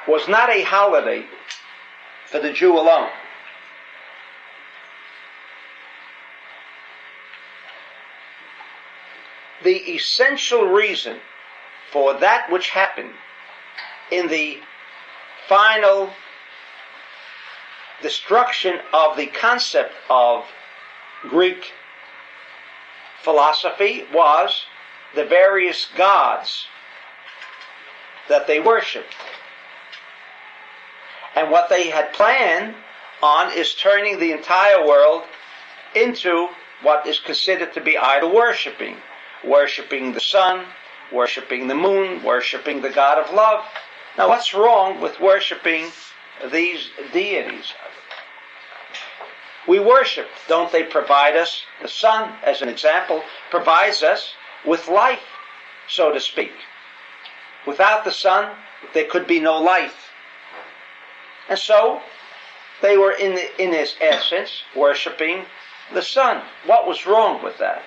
was not a holiday for the Jew alone. The essential reason for that which happened in the final destruction of the concept of Greek philosophy was the various gods that they worshipped. And what they had planned on is turning the entire world into what is considered to be idol worshipping. Worshipping the sun, worshipping the moon, worshipping the god of love. Now what's wrong with worshipping these deities? We worship. Don't they provide us? The sun, as an example, provides us with life, so to speak. Without the sun, there could be no life. And so, they were in its essence worshipping the sun. What was wrong with that?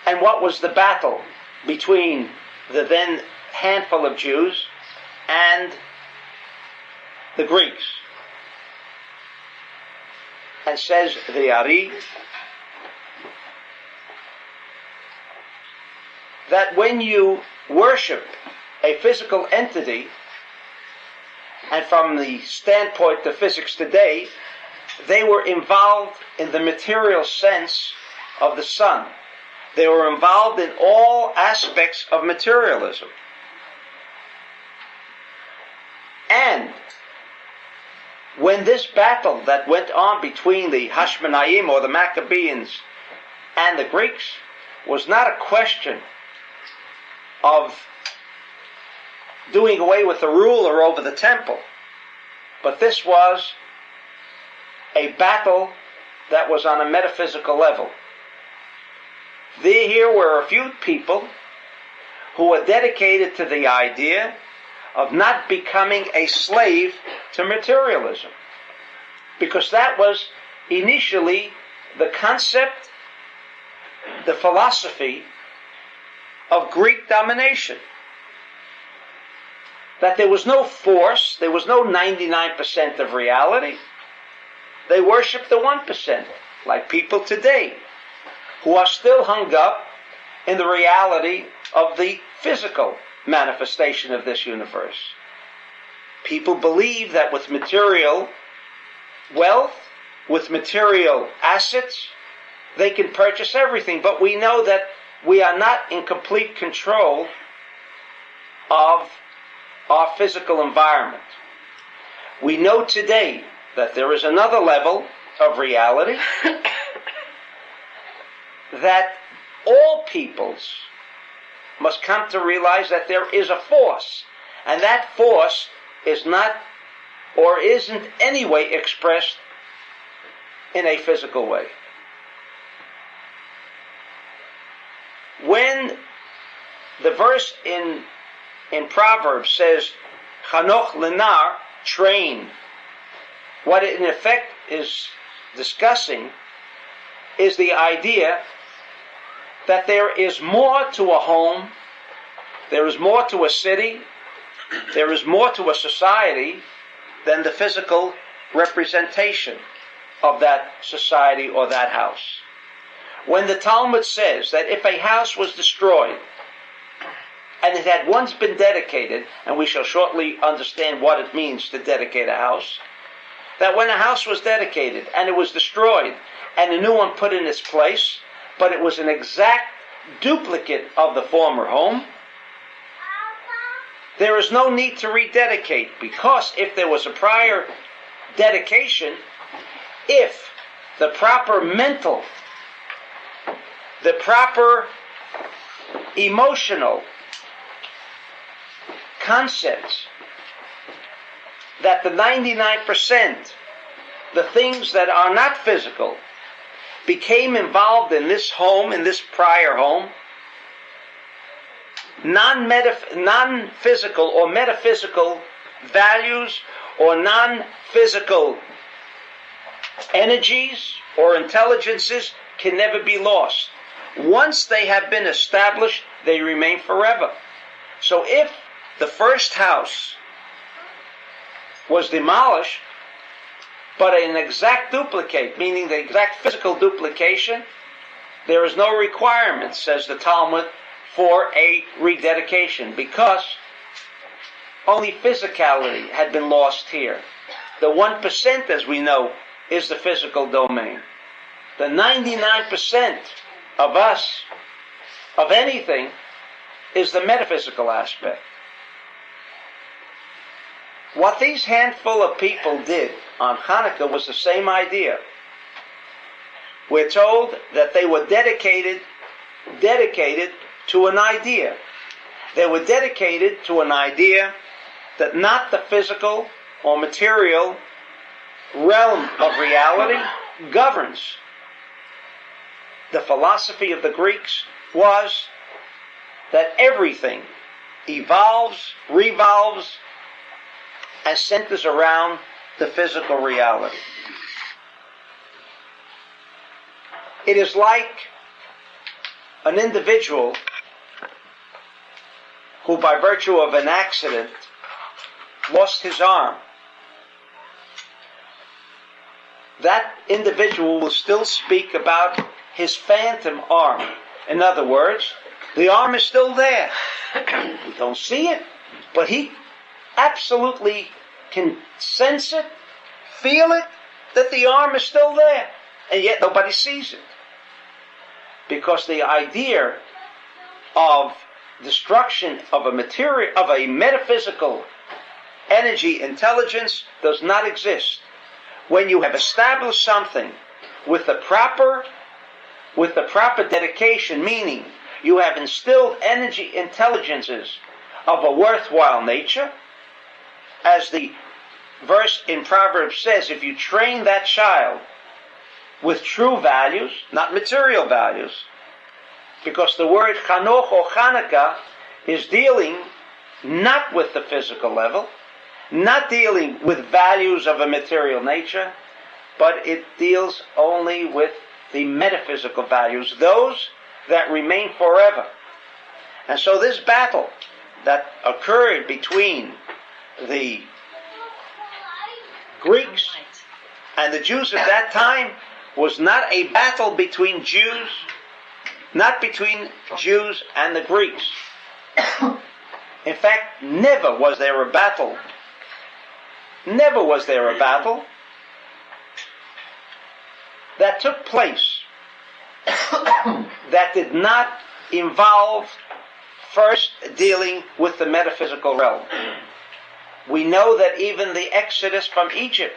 And what was the battle between the then handful of Jews and the Greeks? And says the Ari that when you worship a physical entity, and from the standpoint of physics today, they were involved in the material sense of the sun. They were involved in all aspects of materialism. And when this battle that went on between the Hashmonaim or the Maccabees and the Greeks was not a question of doing away with the ruler over the temple, but this was a battle that was on a metaphysical level. Here were a few people who were dedicated to the idea of not becoming a slave to materialism, because that was initially the concept, the philosophy of Greek domination. That there was no force, there was no 99% of reality. They worshiped the 1%, like people today, who are still hung up in the reality of the physical manifestation of this universe. People believe that with material wealth, with material assets, they can purchase everything. But we know that we are not in complete control of our physical environment. We know today that there is another level of reality that all peoples must come to realize that there is a force, and that force is not or isn't anyway expressed in a physical way. When the verse in Proverbs says, Chanoch lenar, train, what it in effect is discussing is the idea that there is more to a home, there is more to a city, there is more to a society than the physical representation of that society or that house. When the Talmud says that if a house was destroyed and it had once been dedicated, and we shall shortly understand what it means to dedicate a house, that when a house was dedicated and it was destroyed and a new one put in its place, but it was an exact duplicate of the former home, there is no need to rededicate, because if there was a prior dedication, if the proper mental, the proper emotional concepts, that the 99%, the things that are not physical, became involved in this home, in this prior home, non-physical or metaphysical values or non-physical energies or intelligences can never be lost. once they have been established, they remain forever. So if the first house was demolished, but an exact duplicate, meaning the exact physical duplication, there is no requirement, says the Talmud, for a rededication, because only physicality had been lost here. The 1%, as we know, is the physical domain. The 99% of us, of anything, is the metaphysical aspect. What these handful of people did on Hanukah was the same idea. We're told that they were dedicated to an idea. They were dedicated to an idea that not the physical or material realm of reality governs. The philosophy of the Greeks was that everything evolves, revolves, and centers around the physical reality. It is like an individual who, by virtue of an accident, lost his arm. That individual will still speak about his phantom arm. In other words, the arm is still there. We don't see it, but he absolutely can sense it, feel it, that the arm is still there, and yet nobody sees it. Because the idea of destruction of a material, of a metaphysical energy intelligence does not exist. When you have established something with the proper dedication, meaning you have instilled energy intelligences of a worthwhile nature, as the verse in Proverbs says, if you train that child with true values, not material values, because the word Hanukah or Hanukah is dealing not with the physical level, not dealing with values of a material nature, but it deals only with the metaphysical values, those that remain forever. And so this battle that occurred between the Greeks and the Jews at that time was not a battle between Jews, not between Jews and the Greeks. In fact, never was there a battle. Never was there a battle that took place that did not involve first dealing with the metaphysical realm. We know that even the exodus from Egypt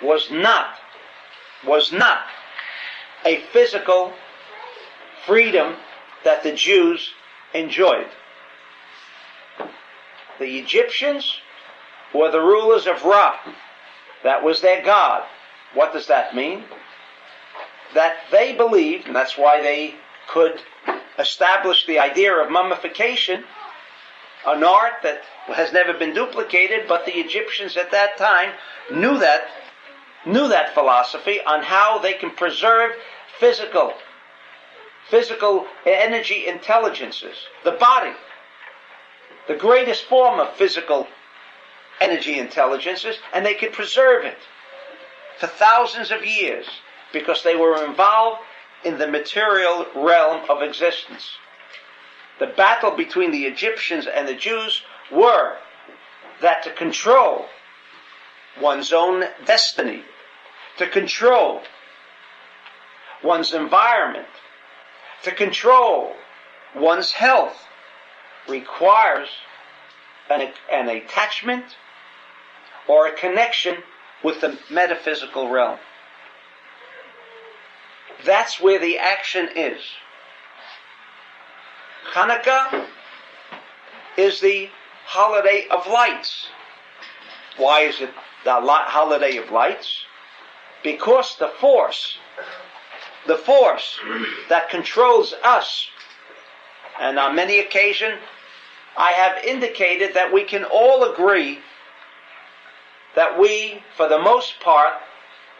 was not a physical freedom that the Jews enjoyed. The Egyptians were the rulers of Ra. That was their god. What does that mean? That they believed, and that's why they could establish the idea of mummification, an art that has never been duplicated, but the Egyptians at that time knew that philosophy on how they can preserve physical energy intelligences, the body, the greatest form of physical energy intelligences, and they could preserve it for thousands of years because they were involved in the material realm of existence. The battle between the Egyptians and the Jews were that to control one's own destiny, to control one's environment, to control one's health requires an attachment or a connection with the metaphysical realm. That's where the action is. Hanukah is the holiday of lights. Why is it the holiday of lights? Because the force that controls us, and on many occasions I have indicated that we can all agree that we, for the most part,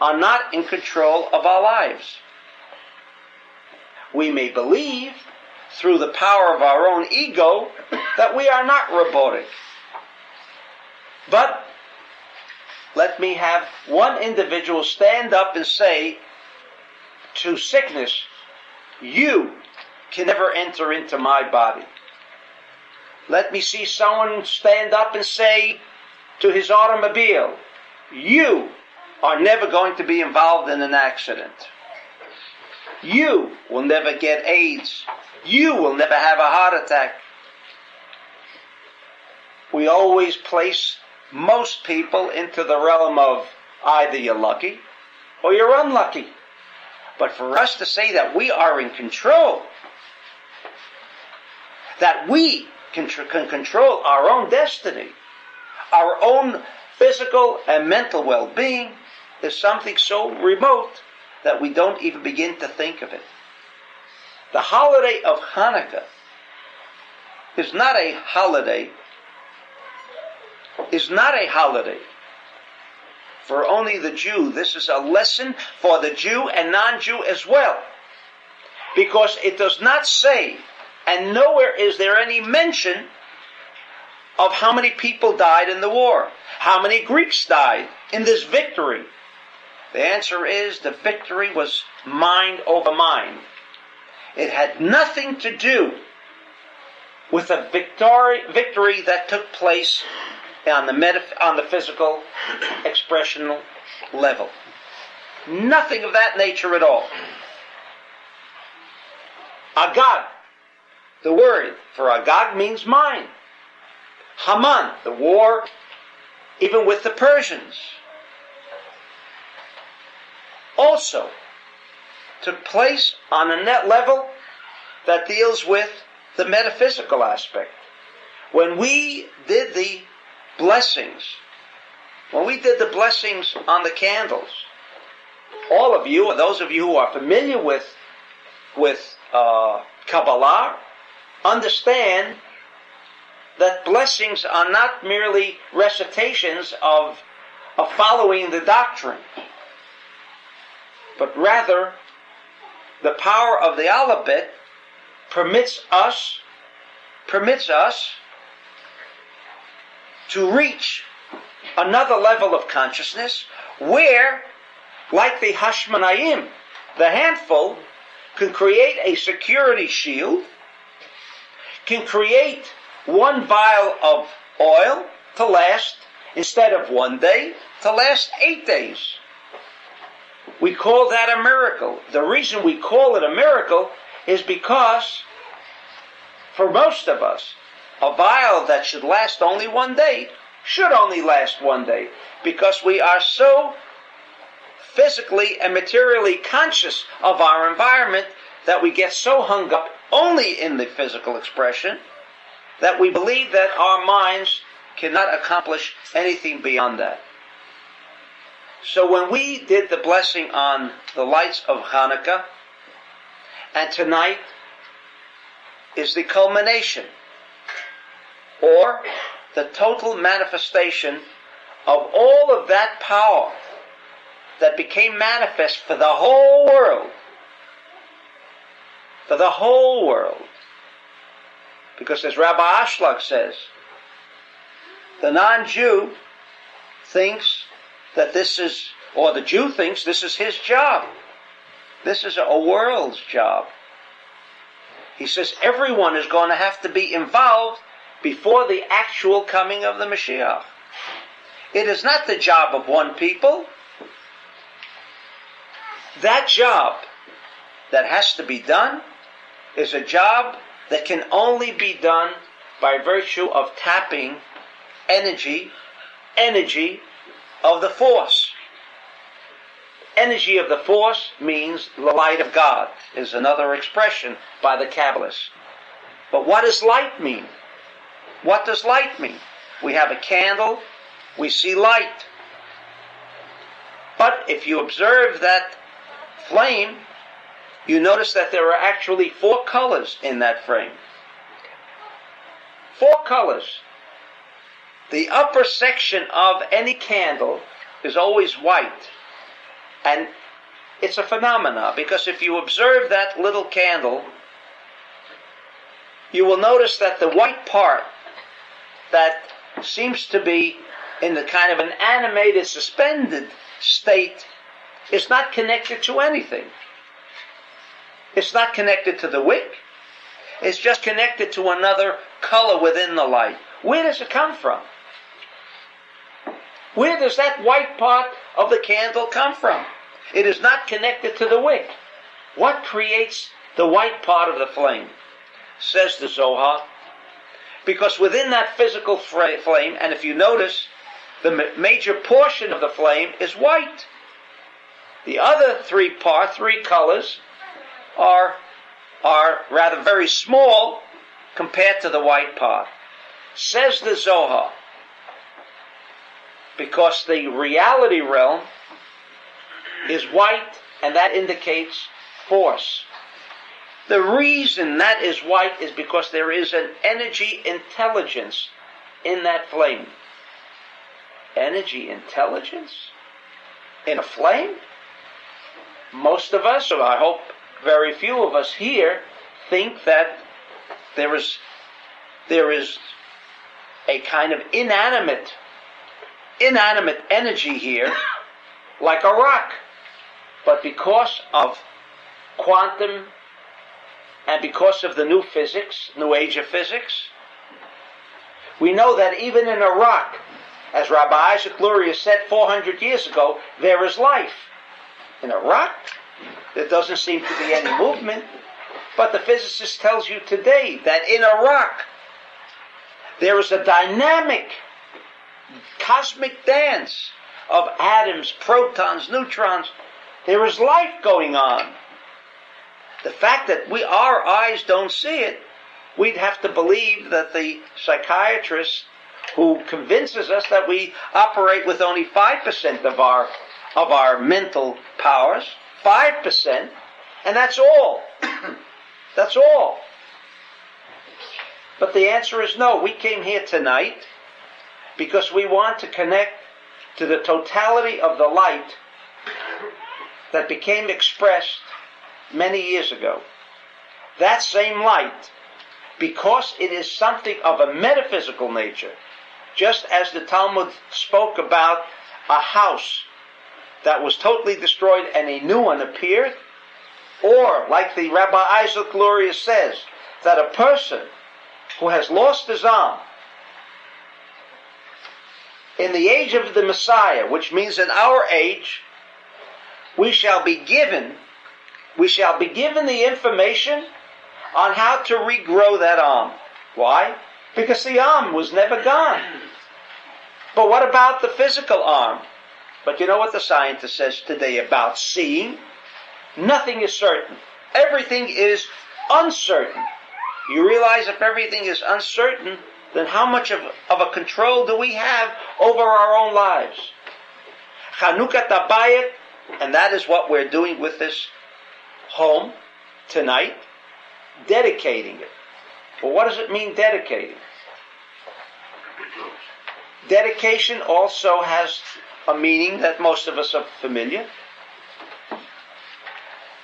are not in control of our lives. we may believe, through the power of our own ego, that we are not robotic. But let me have one individual stand up and say to sickness, you can never enter into my body. Let me see someone stand up and say to his automobile, you are never going to be involved in an accident. You will never get AIDS. You will never have a heart attack. We always place most people into the realm of either you're lucky or you're unlucky. But for us to say that we are in control, that we can control our own destiny, our own physical and mental well-being, is something so remote that we don't even begin to think of it. The holiday of Hanukah is not a holiday for only the Jew. This is a lesson for the Jew and non-Jew as well. Because it does not say, and nowhere is there any mention of how many people died in the war, how many Greeks died in this victory. The answer is the victory was mind over mind. It had nothing to do with a victory that took place on the physical expressional level. Nothing of that nature at all. Agag, the word for Agag means mind. Haman, the war even with the Persians, also took place on a net level that deals with the metaphysical aspect. When we did the blessings on the candles, all of you, or those of you who are familiar with Kabbalah, understand that blessings are not merely recitations of following the doctrine, but rather the power of the alphabet permits us to reach another level of consciousness where, like the Hashmonayim, the handful can create a security shield, can create one vial of oil to last, instead of 1 day, to last 8 days. We call that a miracle. The reason we call it a miracle is because, for most of us, a vial that should last only 1 day should only last 1 day, because we are so physically and materially conscious of our environment that we get so hung up only in the physical expression that we believe that our minds cannot accomplish anything beyond that. So when we did the blessing on the lights of Hanukah, and tonight is the culmination, or the total manifestation of all of that power that became manifest for the whole world. For the whole world. Because as Rabbi Ashlag says, the non-Jew thinks that this is, or the Jew thinks this is his job. This is a world's job. He says everyone is going to have to be involved before the actual coming of the Mashiach. It is not the job of one people. That job that has to be done is a job that can only be done by virtue of tapping energy of the force. Energy of the force means the light of God, is another expression by the Kabbalists. But what does light mean? What does light mean? We have a candle, we see light. But if you observe that flame, you notice that there are actually 4 colors in that frame. 4 colors. The upper section of any candle is always white. And it's a phenomena, because if you observe that little candle, you will notice that the white part that seems to be in the kind of an animated, suspended state is not connected to anything. It's not connected to the wick. It's just connected to another color within the light. Where does it come from? Where does that white part of the candle come from? It is not connected to the wick. What creates the white part of the flame? Says the Zohar. Because within that physical flame, and if you notice, the major portion of the flame is white. The other three colors are rather very small compared to the white part. Says the Zohar, because the reality realm is white, and that indicates force. The reason that is white is because there is an energy intelligence in that flame. Energy intelligence? In a flame? Most of us, or I hope very few of us here, think that there is a kind of inanimate energy here, like a rock. But because of quantum and because of the new physics, new age of physics, we know that even in a rock, as Rabbi Isaac Luria said 400 years ago, there is life. In a rock, there doesn't seem to be any movement, but the physicist tells you today that in a rock, there is a dynamic, cosmic dance of atoms, protons, neutrons. There is life going on. The fact that our eyes don't see it, we'd have to believe that the psychiatrist who convinces us that we operate with only 5% of our mental powers, 5%, and that's all. That's all. But the answer is no. We came here tonight because we want to connect to the totality of the light that became expressed many years ago. That same light, because it is something of a metaphysical nature, just as the Talmud spoke about a house that was totally destroyed and a new one appeared, or like the Rabbi Isaac Luria says, that a person who has lost his arm in the age of the Messiah, which means in our age, we shall be given the information on how to regrow that arm. Why? Because the arm was never gone. But what about the physical arm? But you know what the scientist says today about seeing? Nothing is certain. Everything is uncertain. You realize if everything is uncertain, then how much of a control do we have over our own lives? Hanukah tabayit, and that is what we're doing with this home tonight, dedicating it. Well, what does it mean, dedicating? Dedication also has a meaning that most of us are familiar.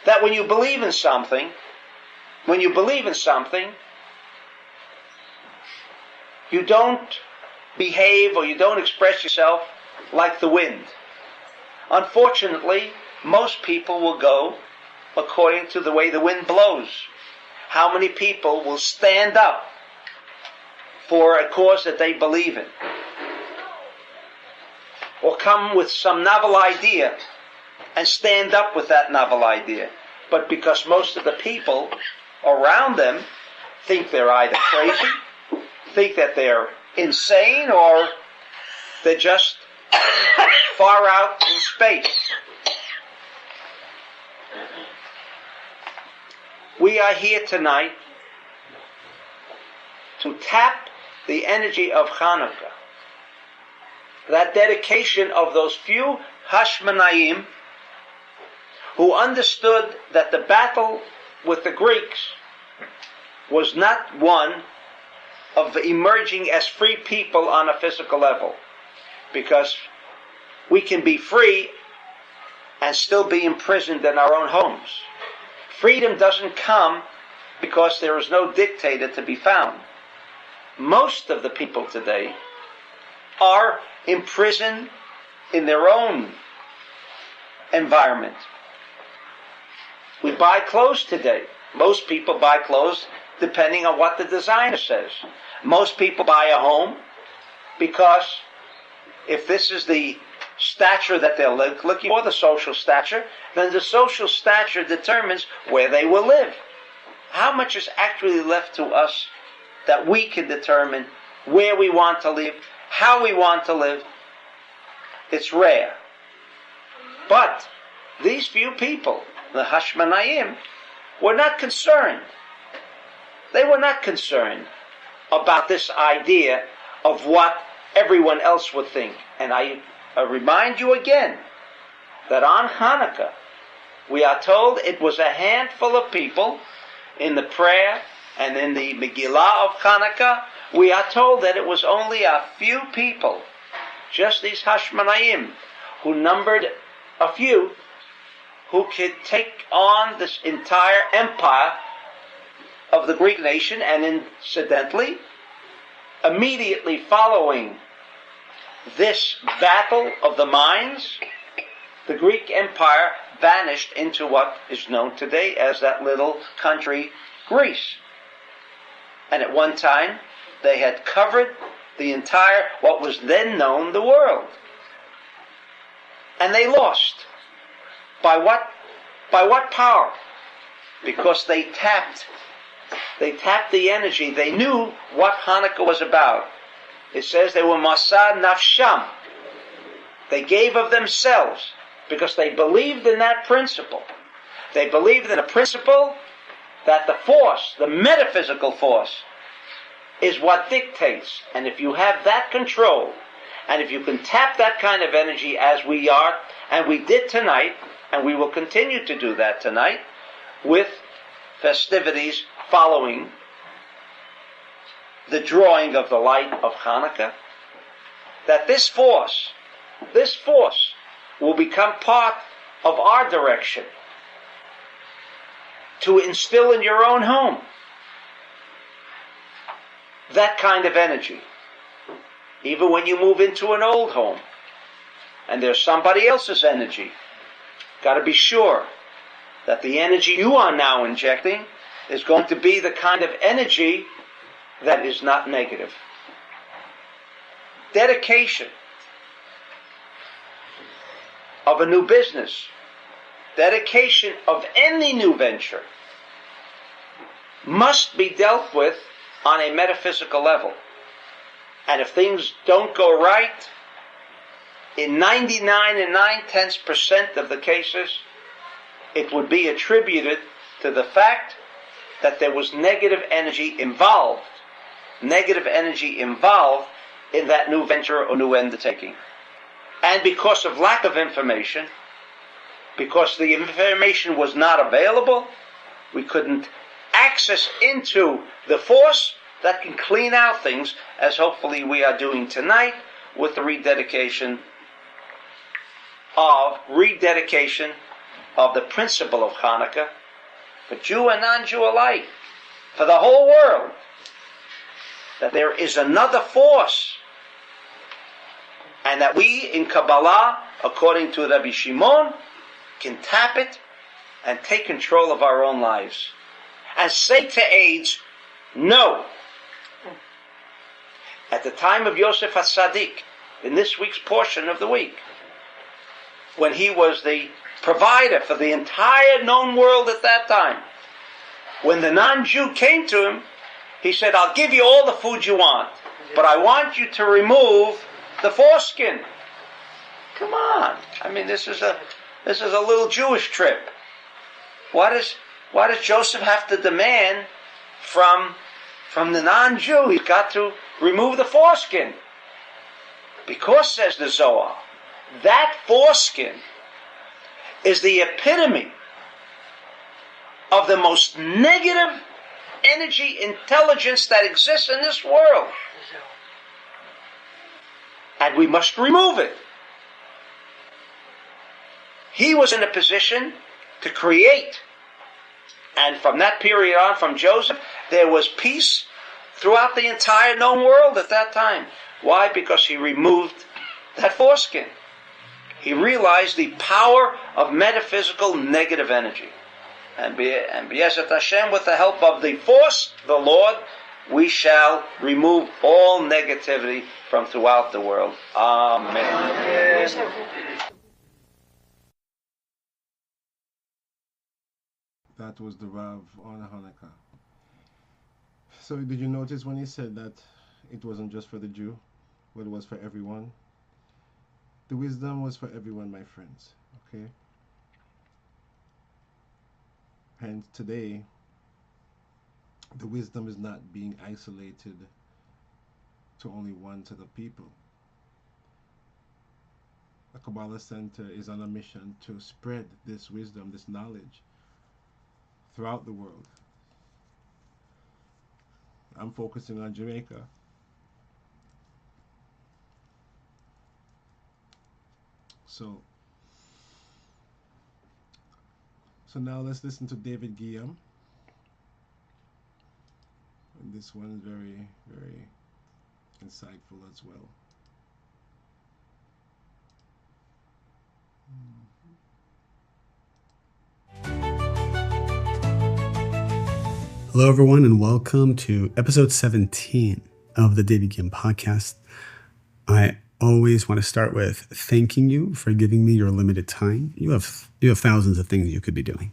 That when you believe in something, you don't behave or you don't express yourself like the wind. Unfortunately, most people will go according to the way the wind blows. How many people will stand up for a cause that they believe in? Or come with some novel idea and stand up with that novel idea. But because most of the people around them think they're either crazy, think that they're insane, or they're just far out in space. We are here tonight to tap the energy of Hanukah. That dedication of those few Hashmonaim who understood that the battle with the Greeks was not one of emerging as free people on a physical level. Because we can be free and still be imprisoned in our own homes. Freedom doesn't come because there is no dictator to be found. Most of the people today are imprisoned in their own environment. We buy clothes today. Most people buy clothes depending on what the designer says. Most people buy a home because if this is the stature that they're looking for, the social stature, then the social stature determines where they will live. How much is actually left to us that we can determine where we want to live, how we want to live? It's rare. But these few people, the Hashmonayim, were not concerned. They were not concerned about this idea of what everyone else would think. And I remind you again that on Hanukah, we are told it was a handful of people in the prayer and in the Megillah of Hanukah. We are told that it was only a few people, just these Hashmonayim, who numbered a few, who could take on this entire empire of the Greek nation. And incidentally, immediately following this battle of the minds, the Greek empire vanished into what is known today as that little country, Greece. And at one time, they had covered the entire, what was then known, the world. And they lost. By what power? Because they tapped the energy. They knew what Hanukah was about. It says they were Masad Nafsham. They gave of themselves because they believed in that principle. They believed in a principle that the force, the metaphysical force, is what dictates. And if you have that control, and if you can tap that kind of energy as we are, and we did tonight, and we will continue to do that tonight, with festivities following the drawing of the light of Hanukah, that this force will become part of our direction to instill in your own home that kind of energy. Even when you move into an old home and there's somebody else's energy, got to be sure that the energy you are now injecting is going to be the kind of energy that is not negative. Dedication of a new business, dedication of any new venture, must be dealt with on a metaphysical level. And if things don't go right, in 99 and 9/10% of the cases, it would be attributed to the fact that there was negative energy involved in that new venture or new undertaking. And because of lack of information, because the information was not available, we couldn't access into the force that can clean out things, as hopefully we are doing tonight with the rededication of the principle of Hanukah for Jew and non-Jew alike, for the whole world, that there is another force, and that we in Kabbalah, according to Rabbi Shimon, can tap it and take control of our own lives and say to AIDS, no. At the time of Yosef HaTzadik, in this week's portion of the week, when he was the provider for the entire known world at that time, when the non-Jew came to him, he said, I'll give you all the food you want, but I want you to remove the foreskin. Come on. I mean, this is a little Jewish trip. Why does Joseph have to demand from the non-Jew? He's got to remove the foreskin. Because, says the Zohar, that foreskin is the epitome of the most negative energy intelligence that exists in this world. And we must remove it. he was in a position to create. And from that period on, from Joseph, there was peace throughout the entire known world at that time. Why? Because he removed that foreskin. He realized the power of metaphysical negative energy. And B'ezrat Hashem, with the help of the force, the Lord, we shall remove all negativity from throughout the world. Amen.
That was the Rav on Hanukah. So did you notice when he said that it wasn't just for the Jew, but it was for everyone? The wisdom was for everyone, my friends. Okay? And today, the wisdom is not being isolated to only one set of people. The Kabbalah Center is on a mission to spread this wisdom, this knowledge, throughout the world. I'm focusing on Jamaica. So now let's listen to David Guillaume. And this one is very, very insightful as well.
Hello, everyone, and welcome to episode 17 of the David Guillaume podcast. I always want to start with thanking you for giving me your limited time. You have thousands of things you could be doing.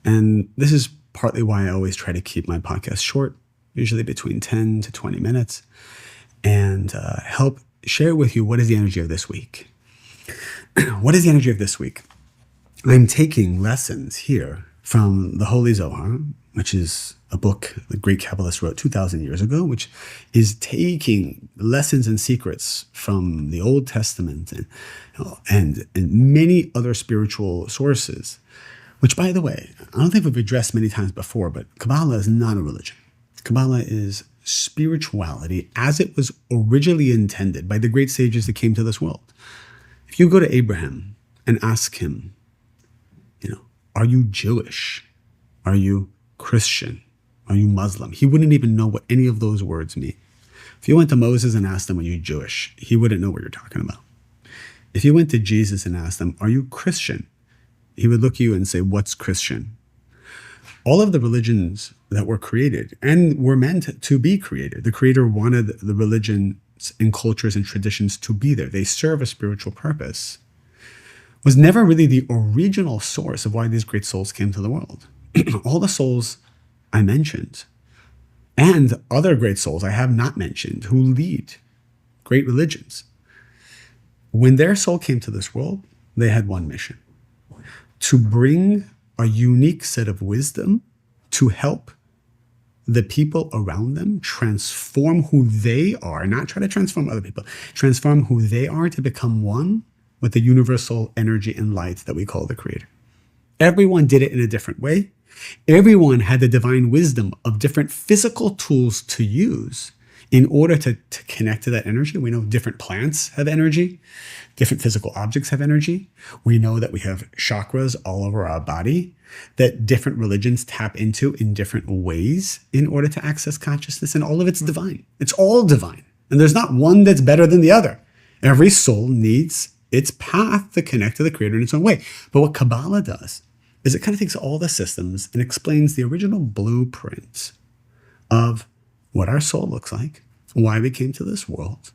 And this is partly why I always try to keep my podcast short, usually between 10 to 20 minutes, and help share with you what is the energy of this week. What is the energy of this week? I'm taking lessons here from the Holy Zohar, which is a book the great Kabbalists wrote 2,000 years ago, which is taking lessons and secrets from the Old Testament and many other spiritual sources, which, by the way, I don't think we've addressed many times before, but Kabbalah is not a religion. Kabbalah is spirituality as it was originally intended by the great sages that came to this world. If you go to Abraham and ask him, are you Jewish? Are you Christian? Are you Muslim? He wouldn't even know what any of those words mean. If you went to Moses and asked him, are you Jewish? He wouldn't know what you're talking about. If you went to Jesus and asked him, are you Christian? He would look at you and say, what's Christian? All of the religions that were created and were meant to be created, the Creator wanted the religions and cultures and traditions to be there. They serve a spiritual purpose. Was never really the original source of why these great souls came to the world. All the souls I mentioned and other great souls I have not mentioned who lead great religions, when their soul came to this world, they had one mission: to bring a unique set of wisdom to help the people around them transform who they are, not try to transform other people, transform who they are to become one with the universal energy and light that we call the Creator. Everyone did it in a different way. Everyone had the divine wisdom of different physical tools to use in order to connect to that energy. We know different plants have energy, different physical objects have energy. We know that we have chakras all over our body that different religions tap into in different ways in order to access consciousness, and all of it's divine. It's all divine. And there's not one that's better than the other. Every soul needs its path to connect to the Creator in its own way. But what Kabbalah does is it kind of takes all the systems and explains the original blueprint of what our soul looks like, why we came to this world,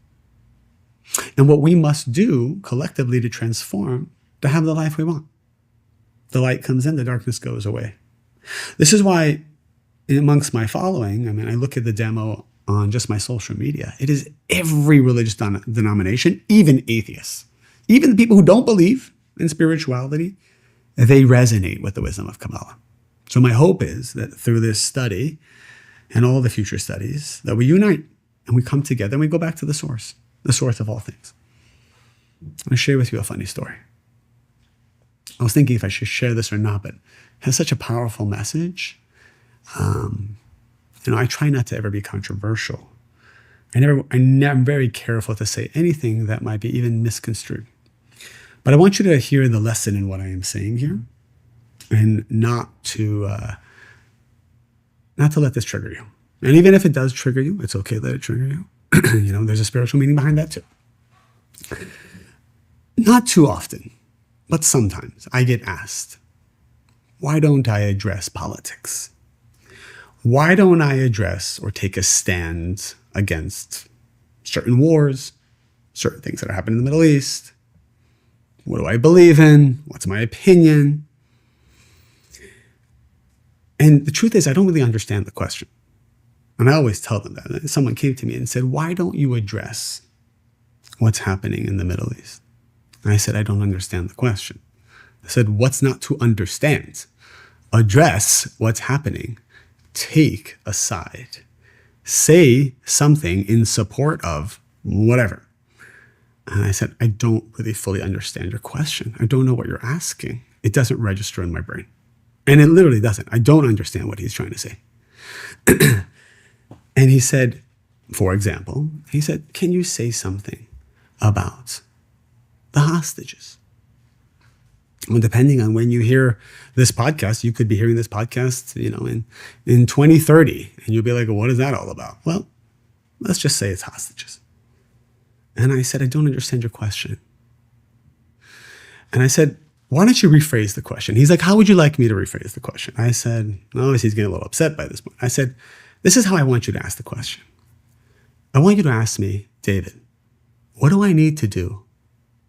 and what we must do collectively to transform to have the life we want. The light comes in, the darkness goes away. This is why amongst my following, I look at the demo on just my social media. It is every religious denomination, even atheists. Even the people who don't believe in spirituality, they resonate with the wisdom of Kabbalah. So my hope is that through this study and all the future studies, that we unite and we come together and we go back to the source of all things. I'll share with you a funny story. I was thinking if I should share this or not, but it has such a powerful message. I try not to ever be controversial. I'm very careful to say anything that might be even misconstrued. But I want you to hear the lesson in what I am saying here, and not to let this trigger you. And even if it does trigger you, it's okay to let it trigger you. There's a spiritual meaning behind that too. Not too often, but sometimes I get asked, why don't I address politics? Why don't I address or take a stand against certain wars, certain things that are happening in the Middle East? What do I believe in? What's my opinion? And the truth is, I don't really understand the question. And I always tell them that. Someone came to me and said, why don't you address what's happening in the Middle East? And I said, I don't understand the question. I said, what's not to understand? Address what's happening. Take a side. Say something in support of whatever. And I said, I don't really fully understand your question. I don't know what you're asking. It doesn't register in my brain. And it literally doesn't. I don't understand what he's trying to say. And he said, for example, he said, can you say something about the hostages? Well, depending on when you hear this podcast, you could be hearing this podcast, in 2030, and you'll be like, well, what is that all about? Well, let's just say it's hostages. And I said, I don't understand your question. And I said, why don't you rephrase the question? He's like, how would you like me to rephrase the question? I said, obviously he's getting a little upset by this point. I said, this is how I want you to ask the question. I want you to ask me, David, what do I need to do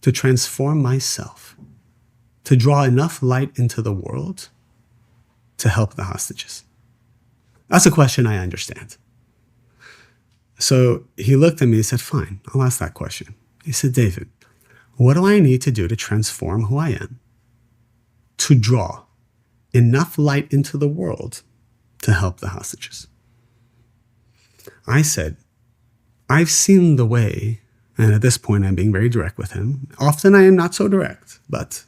to transform myself, to draw enough light into the world to help the hostages? That's a question I understand. So he looked at me and said, fine, I'll ask that question. He said, David, what do I need to do to transform who I am, to draw enough light into the world to help the hostages? I said, I've seen the way, and at this point I'm being very direct with him. Often I am not so direct, but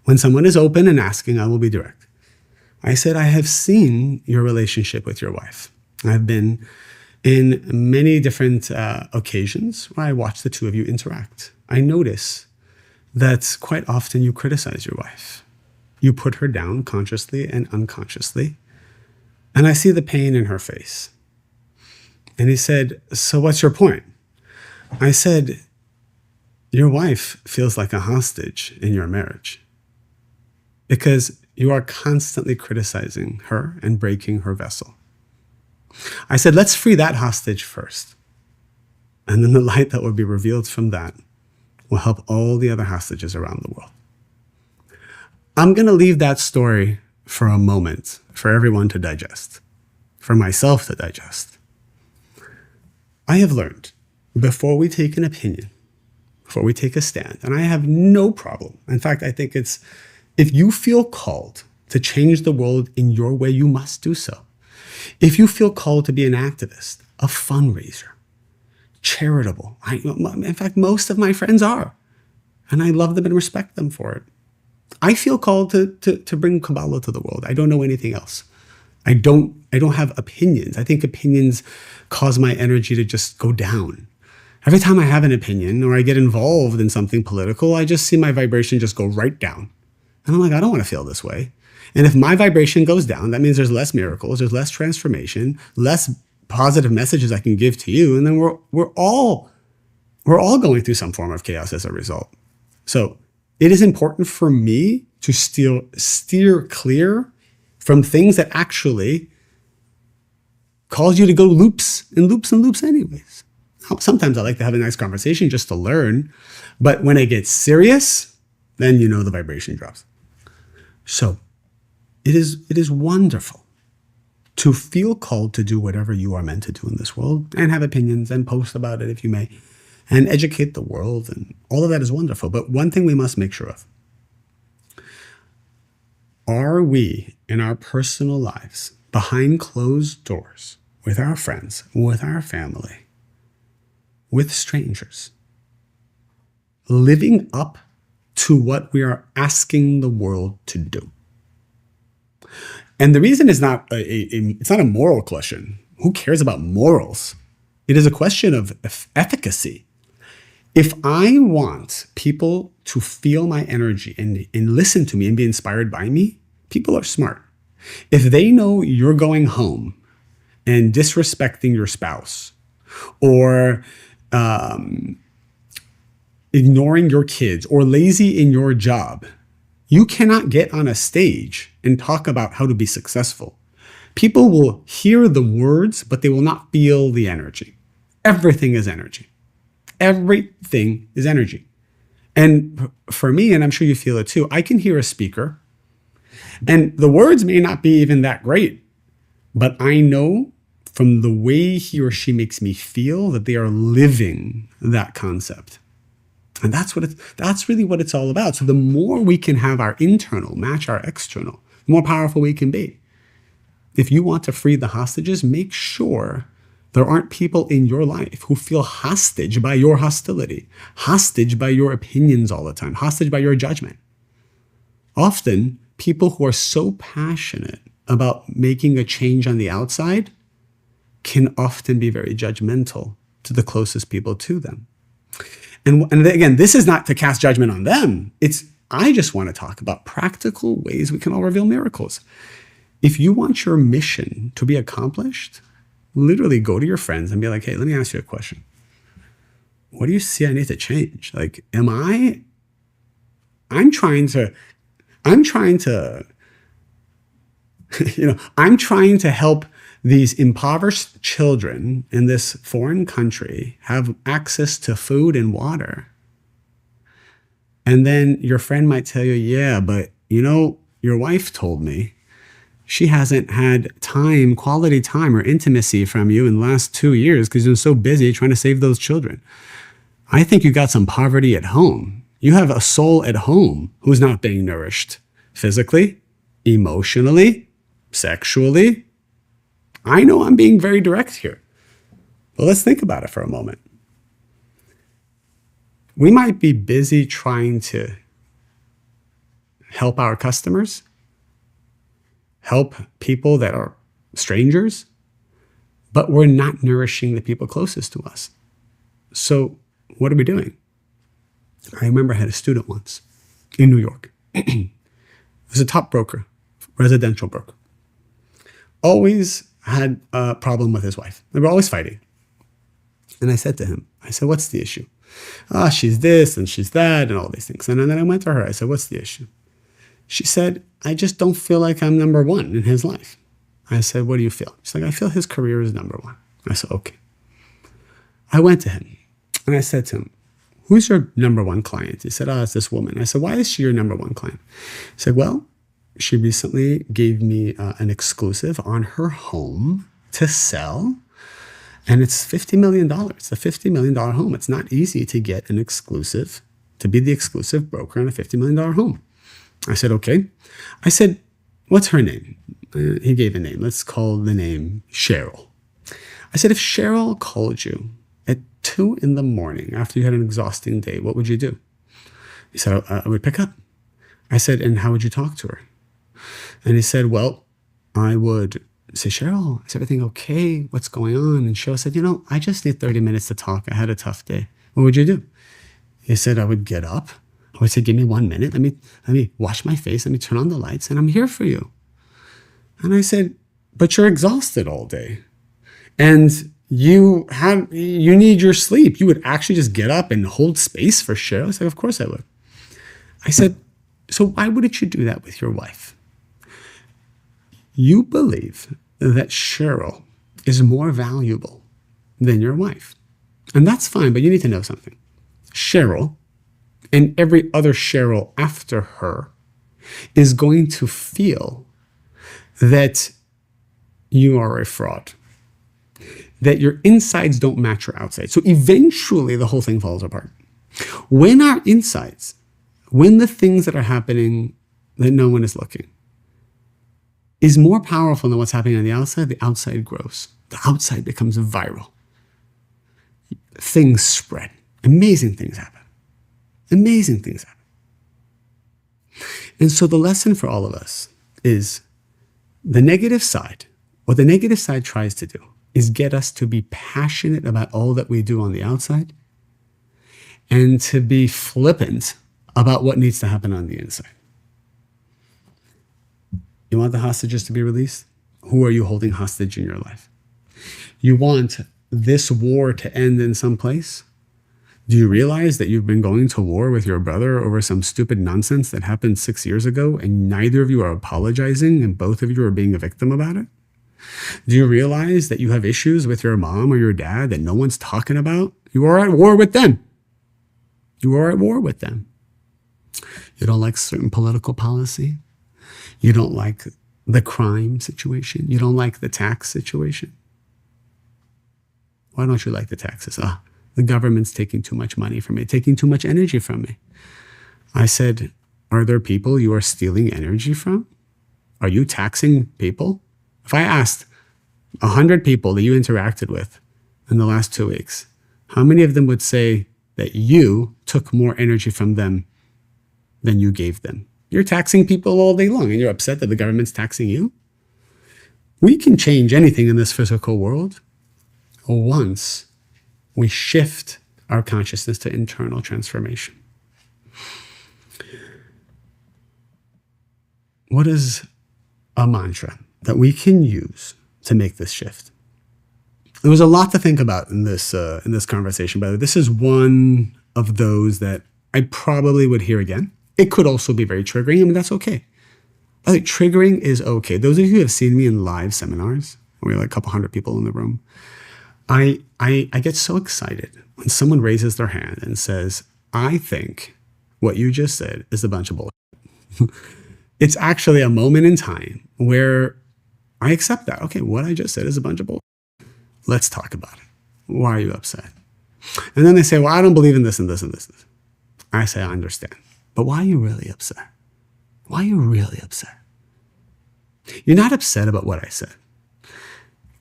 when someone is open and asking, I will be direct. I said, I have seen your relationship with your wife. I've been in many different occasions where I watch the two of you interact. I notice that quite often you criticize your wife. You put her down consciously and unconsciously. And I see the pain in her face. And he said, so what's your point? I said, your wife feels like a hostage in your marriage because you are constantly criticizing her and breaking her vessel. I said, let's free that hostage first. And then the light that will be revealed from that will help all the other hostages around the world. I'm going to leave that story for a moment for everyone to digest, for myself to digest. I have learned before we take an opinion, before we take a stand, and I have no problem. In fact, I think it's, if you feel called to change the world in your way, you must do so. If you feel called to be an activist, a fundraiser, charitable, in fact, most of my friends are, and I love them and respect them for it. I feel called to bring Kabbalah to the world. I don't know anything else. I don't have opinions. I think opinions cause my energy to just go down. Every time I have an opinion or I get involved in something political, I just see my vibration just go right down. And I'm like, I don't want to feel this way. And if my vibration goes down, that means there's less miracles, there's less transformation, less positive messages I can give to you. And then we're all going through some form of chaos as a result. So it is important for me to steer clear from things that actually cause you to go loops and loops and loops anyways. Sometimes I like to have a nice conversation just to learn, but when it gets serious, then the vibration drops. So it is wonderful to feel called to do whatever you are meant to do in this world and have opinions and post about it if you may, and educate the world, and all of that is wonderful. But one thing we must make sure of: are we in our personal lives, behind closed doors, with our friends, with our family, with strangers, living up to what we are asking the world to do? And the reason is it's not a moral question. Who cares about morals? It is a question of efficacy. If I want people to feel my energy and listen to me and be inspired by me, people are smart. If they know you're going home and disrespecting your spouse or ignoring your kids or lazy in your job, you cannot get on a stage and talk about how to be successful. People will hear the words, but they will not feel the energy. Everything is energy. Everything is energy. And for me, and I'm sure you feel it too, I can hear a speaker and the words may not be even that great, but I know from the way he or she makes me feel that they are living that concept. And that's really what it's all about. So the more we can have our internal match our external, the more powerful we can be. If you want to free the hostages, make sure there aren't people in your life who feel hostage by your hostility, hostage by your opinions all the time, hostage by your judgment. Often, people who are so passionate about making a change on the outside can often be very judgmental to the closest people to them. And again, this is not to cast judgment on them. I just want to talk about practical ways we can all reveal miracles. If you want your mission to be accomplished, literally go to your friends and be like, hey, let me ask you a question. What do you see I need to change? Like, I'm trying to help these impoverished children in this foreign country have access to food and water. And then your friend might tell you, yeah, but your wife told me she hasn't had time, quality time or intimacy from you in the last 2 years because you're so busy trying to save those children. I think you got some poverty at home. You have a soul at home who's not being nourished physically, emotionally, sexually. I know I'm being very direct here, but let's think about it for a moment. We might be busy trying to help our customers, help people that are strangers, but we're not nourishing the people closest to us. So what are we doing? I remember I had a student once in New York. He was a top broker, residential broker. Always had a problem with his wife. They were always fighting. And I said to him, what's the issue? She's this and she's that and all these things. And then I went to her. I said, what's the issue? She said, I just don't feel like I'm number one in his life. I said, what do you feel? She's like, I feel his career is number one. I said, okay. I went to him and I said to him, who's your number one client? He said, it's this woman. I said, why is she your number one client? He said, well, she recently gave me an exclusive on her home to sell. And it's $50 million. It's a $50 million home. It's not easy to get an exclusive, to be the exclusive broker on a $50 million home. I said, okay. I said, what's her name? He gave a name. Let's call the name Cheryl. I said, if Cheryl called you at 2 a.m. after you had an exhausting day, what would you do? He said, I would pick up. I said, and how would you talk to her? And he said, well, I would say, Cheryl, is everything okay? What's going on? And Cheryl said, I just need 30 minutes to talk. I had a tough day. What would you do? He said, I would get up. I would say, give me 1 minute. Let me wash my face. Let me turn on the lights and I'm here for you. And I said, but you're exhausted all day. And you need your sleep. You would actually just get up and hold space for Cheryl? I said, of course I would. I said, so why wouldn't you do that with your wife? You believe that Cheryl is more valuable than your wife. And that's fine, but you need to know something. Cheryl and every other Cheryl after her is going to feel that you are a fraud, that your insides don't match your outsides. So eventually the whole thing falls apart. When our insides, when the things that are happening that no one is looking, is more powerful than what's happening on the outside grows. The outside becomes viral. Things spread. Amazing things happen. Amazing things happen. And so the lesson for all of us is the negative side, what the negative side tries to do is get us to be passionate about all that we do on the outside and to be flippant about what needs to happen on the inside. You want the hostages to be released? Who are you holding hostage in your life? You want this war to end in some place? Do you realize that you've been going to war with your brother over some stupid nonsense that happened 6 years ago and neither of you are apologizing and both of you are being a victim about it? Do you realize that you have issues with your mom or your dad that no one's talking about? You are at war with them. You are at war with them. You don't like certain political policy. You don't like the crime situation. You don't like the tax situation. Why don't you like the taxes? The government's taking too much money from me, taking too much energy from me. I said, are there people you are stealing energy from? Are you taxing people? If I asked 100 people that you interacted with in the last 2 weeks, how many of them would say that you took more energy from them than you gave them? You're taxing people all day long and you're upset that the government's taxing you? We can change anything in this physical world once we shift our consciousness to internal transformation. What is a mantra that we can use to make this shift? There was a lot to think about in this conversation, by the way. This is one of those that I probably would hear again. It could also be very triggering. I mean, that's okay. I think triggering is okay. Those of you who have seen me in live seminars, where we have like a couple hundred people in the room, I get so excited when someone raises their hand and says, I think what you just said is a bunch of bullshit. It's actually a moment in time where I accept that. Okay, what I just said is a bunch of bullshit. Let's talk about it. Why are you upset? And then they say, well, I don't believe in this and this and this. I say, I understand. But why are you really upset? Why are you really upset? You're not upset about what I said.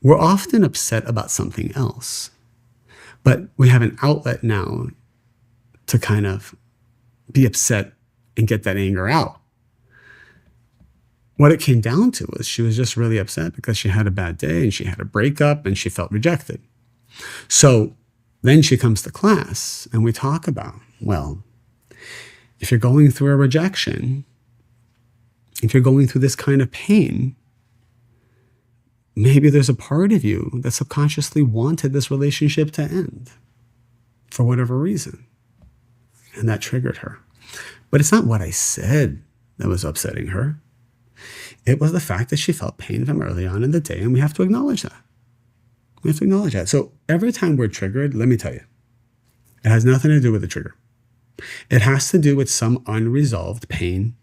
We're often upset about something else, but we have an outlet now to kind of be upset and get that anger out. What it came down to was she was just really upset because she had a bad day and she had a breakup and she felt rejected. So then she comes to class and we talk about, well, if you're going through a rejection, if you're going through this kind of pain, maybe there's a part of you that subconsciously wanted this relationship to end for whatever reason. And that triggered her. But it's not what I said that was upsetting her. It was the fact that she felt pain from early on in the day, and we have to acknowledge that. We have to acknowledge that. So every time we're triggered, let me tell you, it has nothing to do with the trigger. It has to do with some unresolved pain,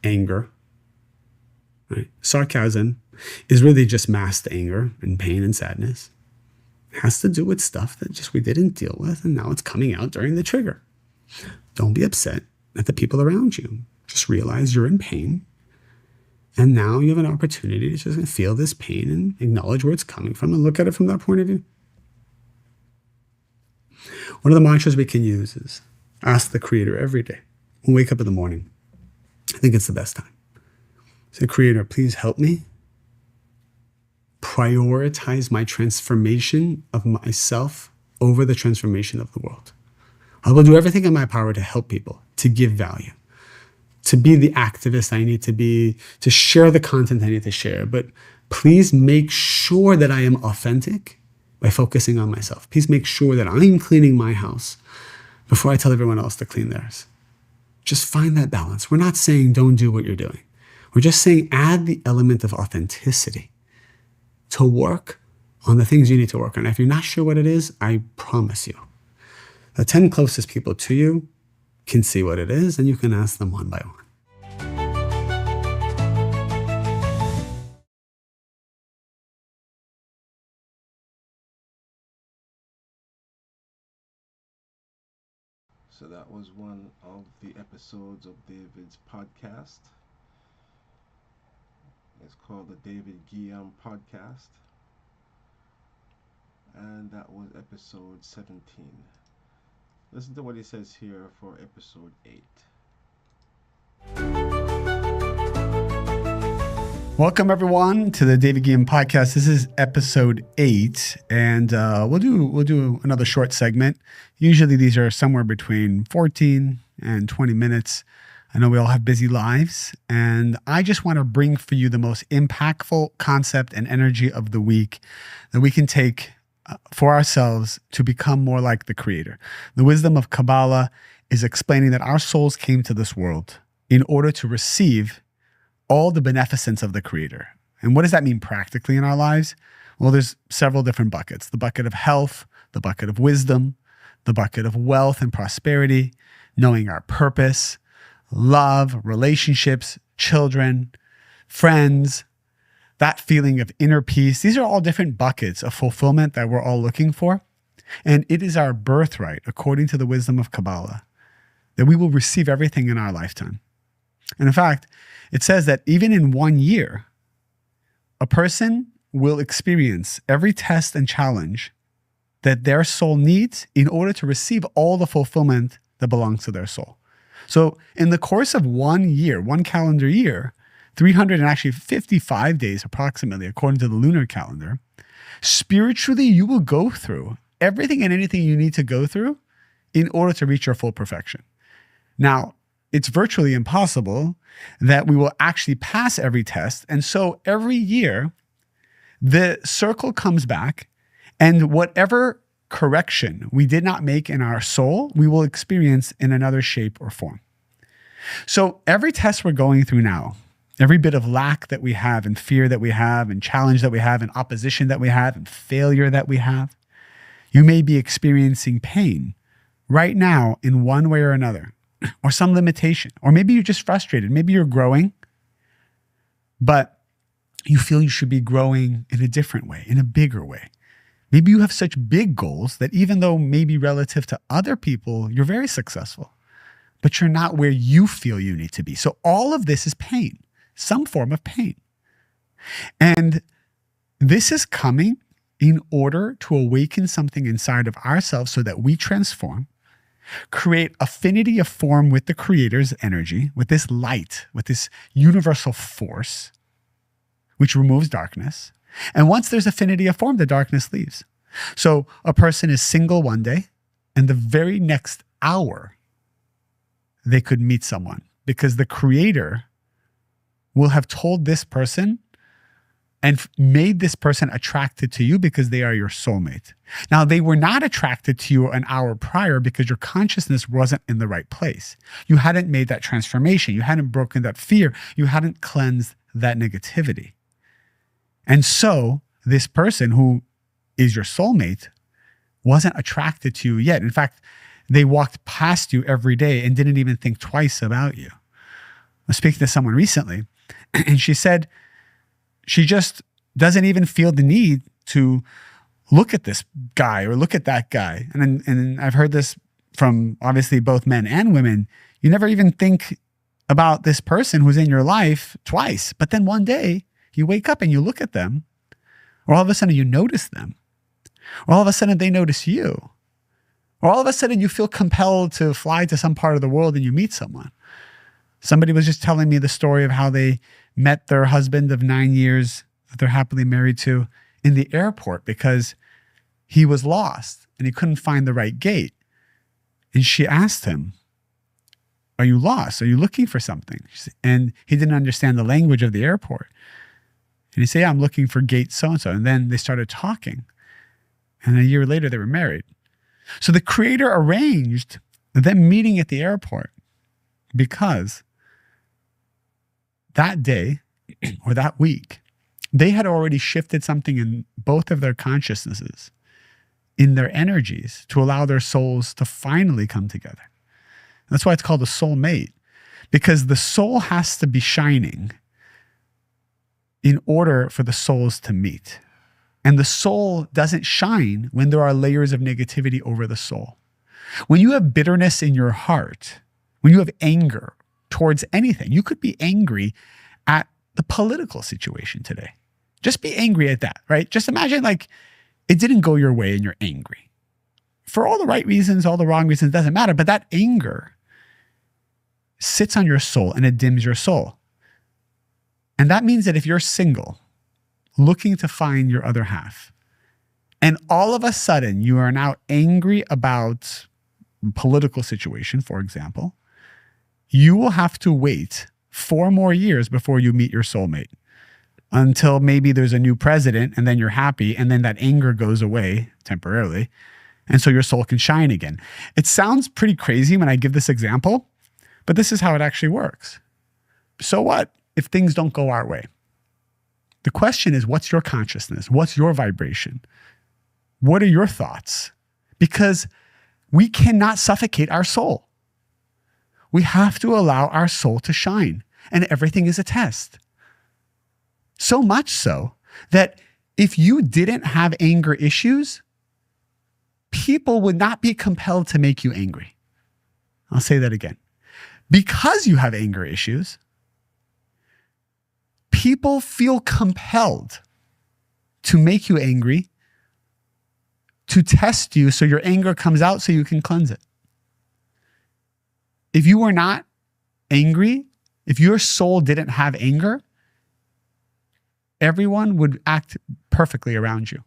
anger, right? Sarcasm is really just masked anger and pain and sadness. It has to do with stuff that just we didn't deal with, and now it's coming out during the trigger. Don't be upset at the people around you. Just realize you're in pain, and now you have an opportunity to just feel this pain and acknowledge where it's coming from and look at it from that point of view. One of the mantras we can use is ask the Creator every day. When we wake up in the morning, I think it's the best time. Say, Creator, please help me prioritize my transformation of myself over the transformation of the world. I will do everything in my power to help people, to give value, to be the activist I need to be, to share the content I need to share. But please make sure that I am authentic by focusing on myself. Please make sure that I'm cleaning my house before I tell everyone else to clean theirs. Just find that balance. We're not saying don't do what you're doing. We're just saying add the element of authenticity to work on the things you need to work on. If you're not sure what it is, I promise you, the 10 closest people to you can see what it is, and you can ask them one by one.
So that was one of the episodes of David's podcast. It's called the David Guillaume Podcast. And that was episode 17. Listen to what he says here for episode 8.
Welcome everyone to the David Guillen podcast. This is episode 8, and we'll do another short segment. Usually these are somewhere between 14 and 20 minutes. I know we all have busy lives, and I just want to bring for you the most impactful concept and energy of the week that we can take for ourselves to become more like the Creator. The wisdom of Kabbalah is explaining that our souls came to this world in order to receive all the beneficence of the Creator. And what does that mean practically in our lives? Well, there's several different buckets. The bucket of health, the bucket of wisdom, the bucket of wealth and prosperity, knowing our purpose, love, relationships, children, friends, that feeling of inner peace. These are all different buckets of fulfillment that we're all looking for. And it is our birthright, according to the wisdom of Kabbalah, that we will receive everything in our lifetime. And in fact, it says that even in 1 year, a person will experience every test and challenge that their soul needs in order to receive all the fulfillment that belongs to their soul. So in the course of 1 year, 1 calendar year, 355 days approximately, according to the lunar calendar, spiritually, you will go through everything and anything you need to go through in order to reach your full perfection. Now, it's virtually impossible that we will actually pass every test. And so every year, the circle comes back, and whatever correction we did not make in our soul, we will experience in another shape or form. So every test we're going through now, every bit of lack that we have and fear that we have and challenge that we have and opposition that we have and failure that we have, you may be experiencing pain right now in one way or another, or some limitation, or maybe you're just frustrated. Maybe you're growing, but you feel you should be growing in a different way, in a bigger way. Maybe you have such big goals that even though maybe relative to other people, you're very successful, but you're not where you feel you need to be. So all of this is pain, some form of pain. And this is coming in order to awaken something inside of ourselves so that we transform, create affinity of form with the Creator's energy, with this light, with this universal force, which removes darkness. And once there's affinity of form, the darkness leaves. So a person is single one day, and the very next hour, they could meet someone because the Creator will have told this person and made this person attracted to you because they are your soulmate. Now, they were not attracted to you an hour prior because your consciousness wasn't in the right place. You hadn't made that transformation. You hadn't broken that fear. You hadn't cleansed that negativity. And so this person who is your soulmate wasn't attracted to you yet. In fact, they walked past you every day and didn't even think twice about you. I was speaking to someone recently, and she said, she just doesn't even feel the need to look at this guy or look at that guy. And I've heard this from obviously both men and women. You never even think about this person who's in your life twice. But then one day you wake up and you look at them, or all of a sudden you notice them, or all of a sudden they notice you, or all of a sudden you feel compelled to fly to some part of the world and you meet someone. Somebody was just telling me the story of how they met their husband of 9 years that they're happily married to in the airport because he was lost and he couldn't find the right gate. And she asked him, "Are you lost? Are you looking for something?" And he didn't understand the language of the airport. And he said, "Yeah, I'm looking for gate so-and-so." And then they started talking. And a year later, they were married. So the Creator arranged them meeting at the airport because that day or that week, they had already shifted something in both of their consciousnesses, in their energies, to allow their souls to finally come together. That's why it's called a soulmate, because the soul has to be shining in order for the souls to meet. And the soul doesn't shine when there are layers of negativity over the soul. When you have bitterness in your heart, when you have anger towards anything, you could be angry at the political situation today. Just be angry at that, right? Just imagine like it didn't go your way and you're angry. For all the right reasons, all the wrong reasons, doesn't matter. But that anger sits on your soul and it dims your soul. And that means that if you're single, looking to find your other half, and all of a sudden you are now angry about political situation, for example, you will have to wait 4 more years before you meet your soulmate, until maybe there's a new president and then you're happy and then that anger goes away temporarily. And so your soul can shine again. It sounds pretty crazy when I give this example, but this is how it actually works. So what if things don't go our way? The question is, what's your consciousness? What's your vibration? What are your thoughts? Because we cannot suffocate our soul. We have to allow our soul to shine, and everything is a test. So much so that if you didn't have anger issues, people would not be compelled to make you angry. I'll say that again. Because you have anger issues, people feel compelled to make you angry, to test you so your anger comes out so you can cleanse it. If you were not angry, if your soul didn't have anger, everyone would act perfectly around you.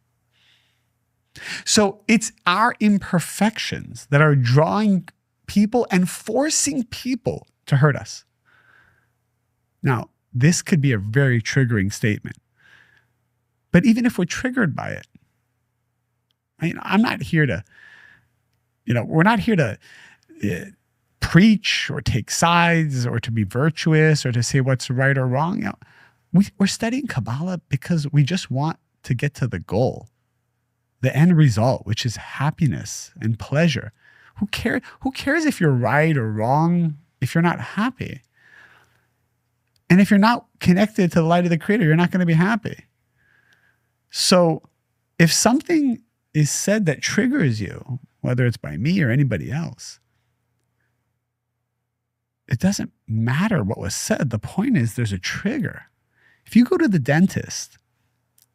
So it's our imperfections that are drawing people and forcing people to hurt us. Now, this could be a very triggering statement. But even if we're triggered by it, I'm not here to, we're not here to preach or take sides or to be virtuous or to say what's right or wrong. We're studying Kabbalah because we just want to get to the goal, the end result, which is happiness and pleasure. Who cares if you're right or wrong if you're not happy? And if you're not connected to the light of the Creator, you're not going to be happy. So if something is said that triggers you, whether it's by me or anybody else, it doesn't matter what was said. The point is there's a trigger. If you go to the dentist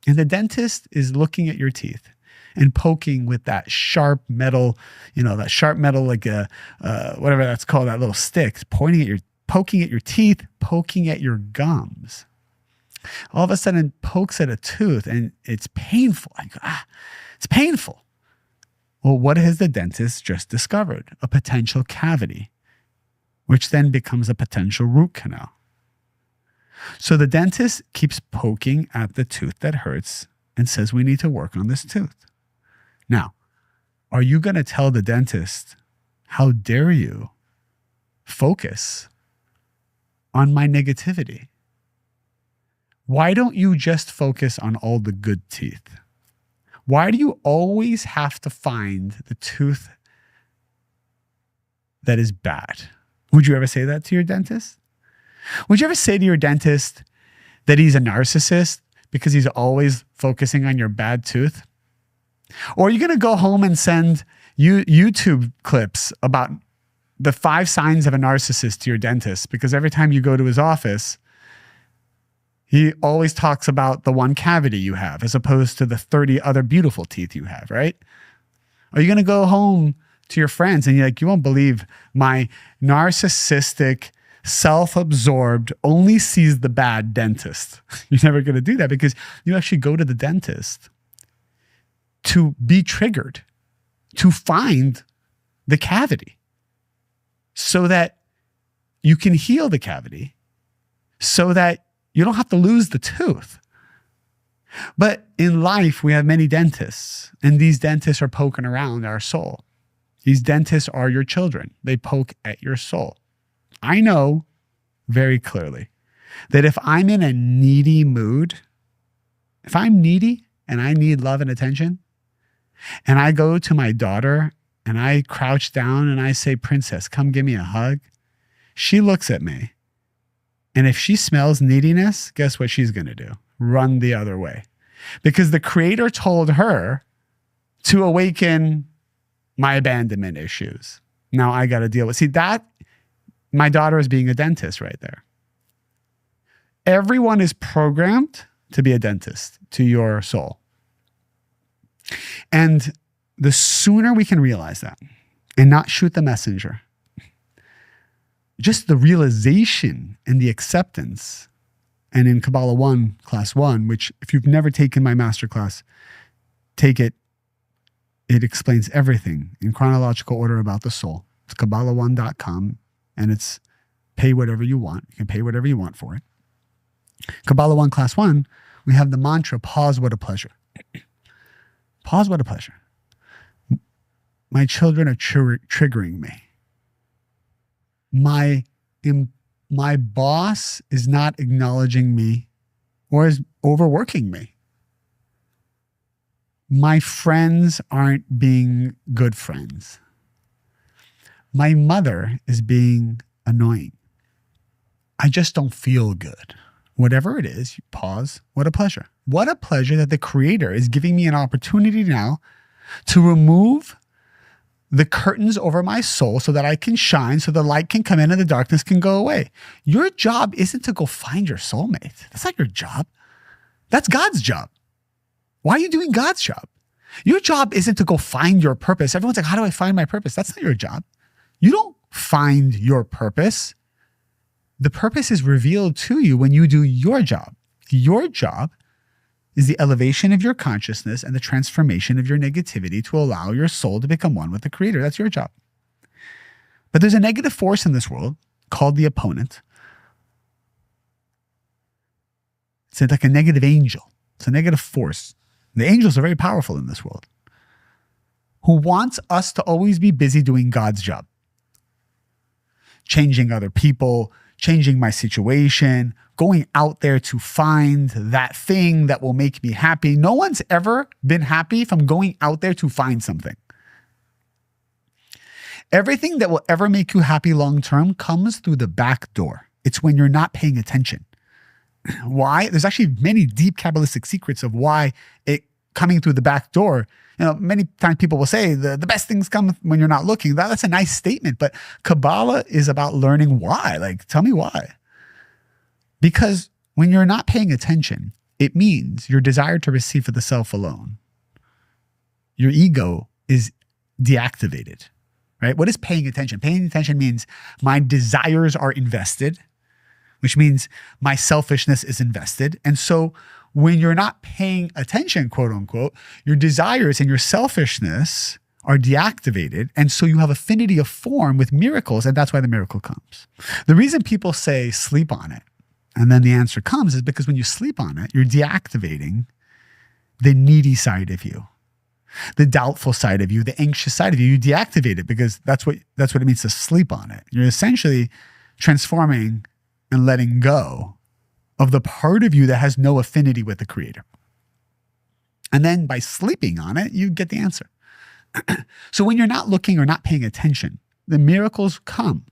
and the dentist is looking at your teeth and poking with that sharp metal, like whatever that's called, that little stick, poking at your teeth, poking at your gums. All of a sudden pokes at a tooth and it's painful. I go, it's painful. Well, what has the dentist just discovered? A potential cavity, which then becomes a potential root canal. So the dentist keeps poking at the tooth that hurts and says, we need to work on this tooth. Now, are you going to tell the dentist, how dare you focus on my negativity? Why don't you just focus on all the good teeth? Why do you always have to find the tooth that is bad? Would you ever say that to your dentist? Would you ever say to your dentist that he's a narcissist because he's always focusing on your bad tooth? Or are you going to go home and send YouTube clips about the 5 signs of a narcissist to your dentist because every time you go to his office, he always talks about the one cavity you have as opposed to the 30 other beautiful teeth you have, right? Are you going to go home to your friends and you're like, you won't believe my narcissistic, self-absorbed, only sees the bad dentist. You're never going to do that because you actually go to the dentist to be triggered, to find the cavity so that you can heal the cavity so that you don't have to lose the tooth. But in life, we have many dentists, and these dentists are poking around our soul. These dentists are your children. They poke at your soul. I know very clearly that if I'm in a needy mood, if I'm needy and I need love and attention, and I go to my daughter and I crouch down and I say, Princess, come give me a hug. She looks at me. And if she smells neediness, guess what she's going to do? Run the other way. Because the Creator told her to awaken my abandonment issues. Now I got to deal with. See, that, my daughter is being a dentist right there. Everyone is programmed to be a dentist to your soul. And the sooner we can realize that and not shoot the messenger, just the realization and the acceptance And in Kabbalah 1, Class 1, which if you've never taken my masterclass, take it. It explains everything in chronological order about the soul. It's Kabbalah1.com, and it's pay whatever you want. You can pay whatever you want for it. Kabbalah 1, Class 1, we have the mantra, pause, what a pleasure. Pause, what a pleasure. My children are triggering me. My boss is not acknowledging me or is overworking me. My friends aren't being good friends. My mother is being annoying. I just don't feel good. Whatever it is, you pause. What a pleasure. What a pleasure that the Creator is giving me an opportunity now to remove the curtains over my soul so that I can shine, so the light can come in and the darkness can go away. Your job isn't to go find your soulmate. That's not your job. That's God's job. Why are you doing God's job? Your job isn't to go find your purpose. Everyone's like, how do I find my purpose? That's not your job. You don't find your purpose. The purpose is revealed to you when you do your job. Your job is the elevation of your consciousness and the transformation of your negativity to allow your soul to become one with the Creator. That's your job. But there's a negative force in this world called the opponent. It's like a negative angel. It's a negative force. The angels are very powerful in this world, who wants us to always be busy doing God's job. Changing other people, changing my situation, going out there to find that thing that will make me happy. No one's ever been happy from going out there to find something. Everything that will ever make you happy long-term comes through the back door. It's when you're not paying attention. Why? There's actually many deep Kabbalistic secrets of why it coming through the back door. Many times people will say the best things come when you're not looking. That's a nice statement, but Kabbalah is about learning why. Like, tell me why. Because when you're not paying attention, it means your desire to receive for the self alone. Your ego is deactivated, right? What is paying attention? Paying attention means my desires are invested, which means my selfishness is invested. And so when you're not paying attention, quote unquote, your desires and your selfishness are deactivated. And so you have affinity of form with miracles. And that's why the miracle comes. The reason people say sleep on it, and then the answer comes, is because when you sleep on it, you're deactivating the needy side of you, the doubtful side of you, the anxious side of you. You deactivate it because that's what it means to sleep on it. You're essentially transforming and letting go of the part of you that has no affinity with the Creator. And then by sleeping on it, you get the answer. So when you're not looking or not paying attention, the miracles come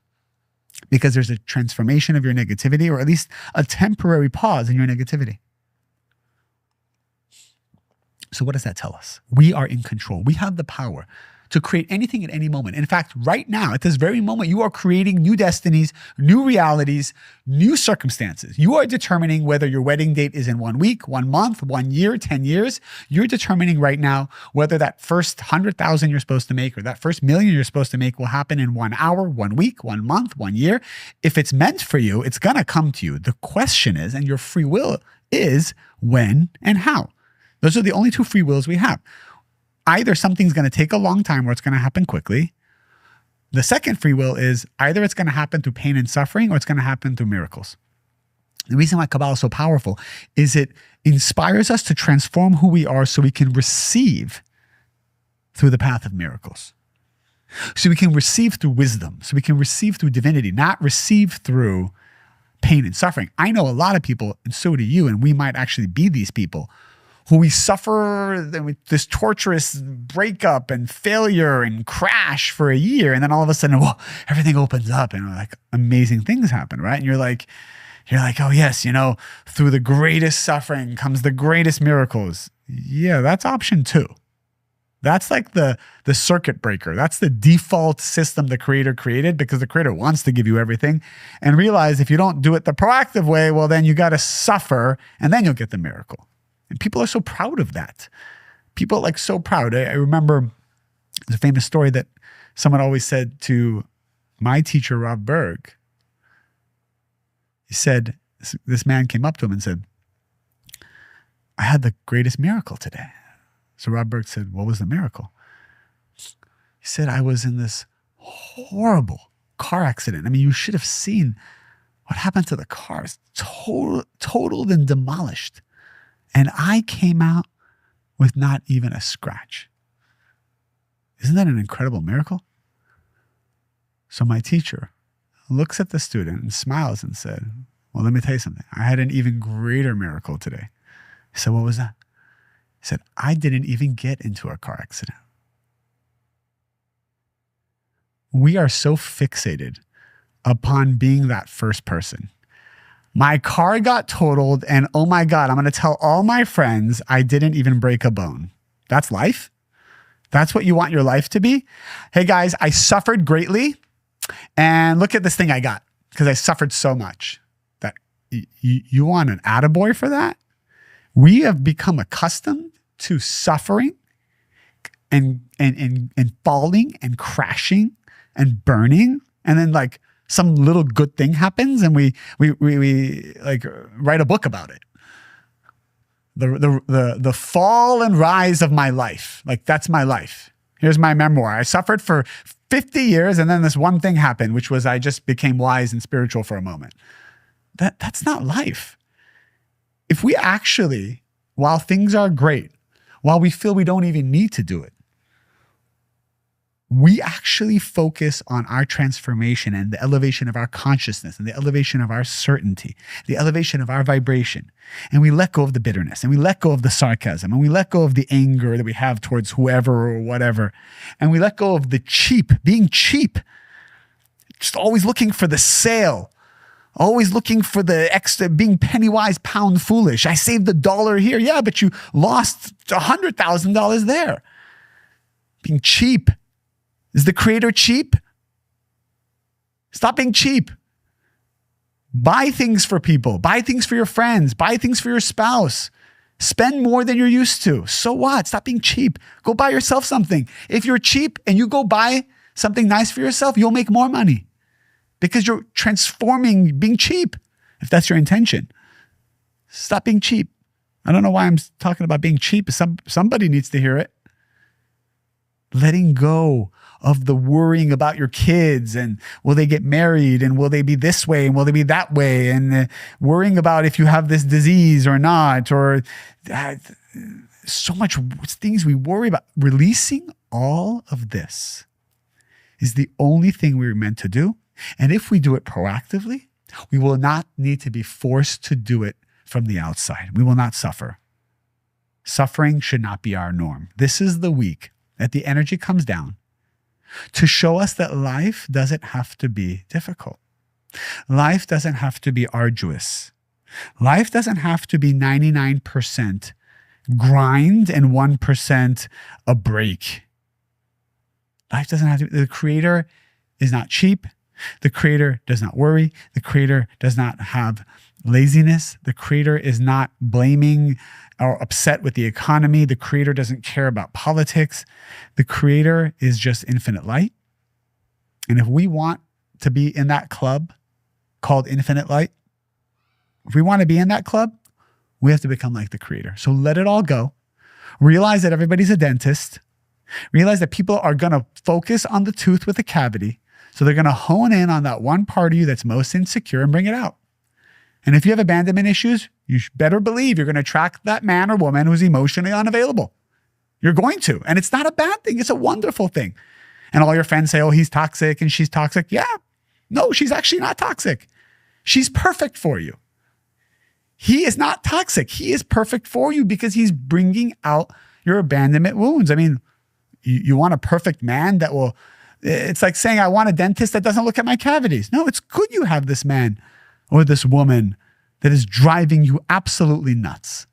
because there's a transformation of your negativity, or at least a temporary pause in your negativity. So what does that tell us? We are in control. We have the power to create anything at any moment. In fact, right now, at this very moment, you are creating new destinies, new realities, new circumstances. You are determining whether your wedding date is in 1 week, 1 month, 1 year, 10 years. You're determining right now whether that first 100,000 you're supposed to make or that first million you're supposed to make will happen in 1 hour, 1 week, 1 month, 1 year. If it's meant for you, it's going to come to you. The question is, and your free will is, when and how. Those are the only two free wills we have. Either something's going to take a long time or it's going to happen quickly. The second free will is either it's going to happen through pain and suffering or it's going to happen through miracles. The reason why Kabbalah is so powerful is it inspires us to transform who we are so we can receive through the path of miracles. So we can receive through wisdom. So we can receive through divinity, not receive through pain and suffering. I know a lot of people, and so do you, and we might actually be these people, who we suffer this torturous breakup and failure and crash for a year. And then all of a sudden, whoa, everything opens up and like amazing things happen, right? And you're like, oh yes, through the greatest suffering comes the greatest miracles. Yeah, that's option 2. That's like the circuit breaker. That's the default system the Creator created because the Creator wants to give you everything. And realize if you don't do it the proactive way, well, then you got to suffer and then you'll get the miracle. And people are so proud of that. People are like so proud. I remember there's a famous story that someone always said to my teacher, Rob Berg. He said, this man came up to him and said, I had the greatest miracle today. So Rob Burke said, what was the miracle? He said, I was in this horrible car accident. I mean, you should have seen what happened to the car. It's totaled and demolished. And I came out with not even a scratch. Isn't that an incredible miracle? So my teacher looks at the student and smiles and said, well, let me tell you something. I had an even greater miracle today. He said, what was that? He said, I didn't even get into a car accident. We are so fixated upon being that first person. My car got totaled, and oh my God, I'm going to tell all my friends I didn't even break a bone. That's life? That's what you want your life to be? Hey guys, I suffered greatly, and look at this thing I got because I suffered so much. That you want an attaboy for that? We have become accustomed to suffering and falling and crashing and burning, and then like some little good thing happens and we like write a book about it. The fall and rise of my life. Like, that's my life. Here's my memoir. I suffered for 50 years and then this one thing happened, which was I just became wise and spiritual for a moment. That's not life. If we actually, while things are great, while we feel we don't even need to do it, we actually focus on our transformation and the elevation of our consciousness and the elevation of our certainty, the elevation of our vibration. And we let go of the bitterness and we let go of the sarcasm and we let go of the anger that we have towards whoever or whatever. And we let go of the being cheap, just always looking for the sale, always looking for the extra, being penny wise, pound foolish. I saved $1 here. Yeah, but you lost $100,000 there. Being cheap. Is the Creator cheap? Stop being cheap. Buy things for people. Buy things for your friends. Buy things for your spouse. Spend more than you're used to. So what? Stop being cheap. Go buy yourself something. If you're cheap and you go buy something nice for yourself, you'll make more money because you're transforming being cheap, if that's your intention. Stop being cheap. I don't know why I'm talking about being cheap. Somebody needs to hear it. Letting go of the worrying about your kids and will they get married and will they be this way and will they be that way and worrying about if you have this disease or not, or so much things we worry about. Releasing all of this is the only thing we're meant to do. And if we do it proactively, we will not need to be forced to do it from the outside. We will not suffer. Suffering should not be our norm. This is the week that the energy comes down to show us that life doesn't have to be difficult. Life doesn't have to be arduous. Life doesn't have to be 99% grind and 1% a break. Life doesn't have to be. The Creator is not cheap. The Creator does not worry. The Creator does not have laziness. The Creator is not blaming or upset with the economy. The Creator doesn't care about politics. The Creator is just infinite light. And if we want to be in that club called infinite light, if we want to be in that club, we have to become like the Creator. So let it all go. Realize that everybody's a dentist. Realize that people are going to focus on the tooth with the cavity. So they're going to hone in on that one part of you that's most insecure and bring it out. And if you have abandonment issues, you better believe you're going to attract that man or woman who's emotionally unavailable. You're going to. And it's not a bad thing. It's a wonderful thing. And all your friends say, oh, he's toxic and she's toxic. Yeah. No, she's actually not toxic. She's perfect for you. He is not toxic. He is perfect for you because he's bringing out your abandonment wounds. I mean, you want a perfect man that will, it's like saying, I want a dentist that doesn't look at my cavities. No, it's good you have this man or this woman that is driving you absolutely nuts.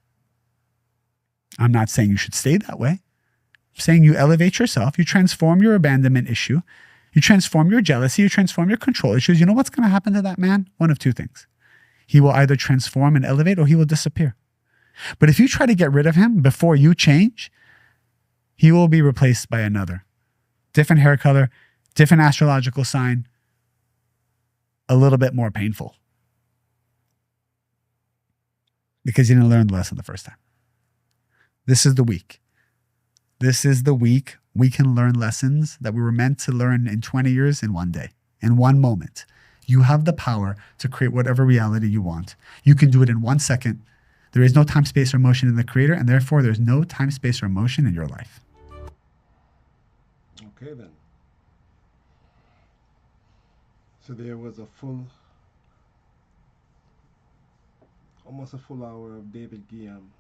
I'm not saying you should stay that way. I'm saying you elevate yourself, you transform your abandonment issue, you transform your jealousy, you transform your control issues. You know what's going to happen to that man? One of two things. He will either transform and elevate or he will disappear. But if you try to get rid of him before you change, he will be replaced by another. Different hair color, different astrological sign, a little bit more painful. because you didn't learn the lesson the first time. This is the week. This is the week we can learn lessons that we were meant to learn in 20 years in one day, in one moment. You have the power to create whatever reality you want. You can do it in 1 second. There is no time, space, or motion in the creator, and therefore there's no time, space, or motion in your life.
Okay then. So there was almost a full hour of David Guillaume.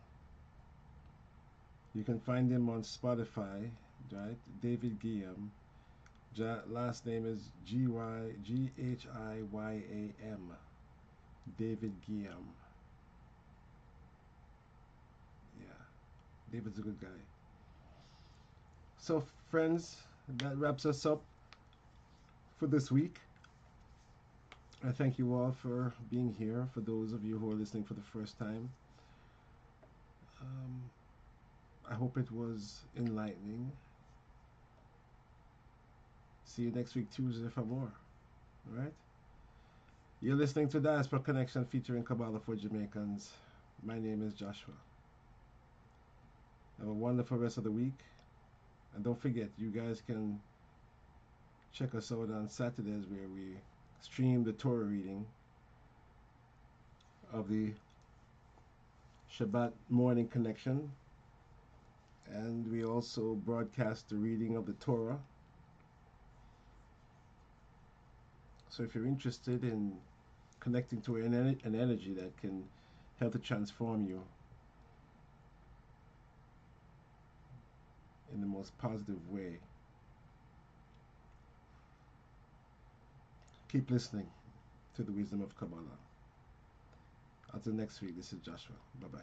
You can find him on Spotify, right? David Guillaume. Last name is Ghiyiam. David Guillaume. Yeah, David's a good guy. So friends, that wraps us up for this week. I thank you all for being here. For those of you who are listening for the first time, I hope it was enlightening. See you next week, Tuesday, for more. All right? You're listening to Diaspora Connection featuring Kabbalah for Jamaicans. My name is Joshua. Have a wonderful rest of the week. And don't forget, you guys can check us out on Saturdays where we stream the Torah reading of the Shabbat morning connection. And we also broadcast the reading of the Torah. So if you're interested in connecting to an energy that can help to transform you in the most positive way, keep listening to the wisdom of Kabbalah. Until next week, this is Joshua. Bye-bye.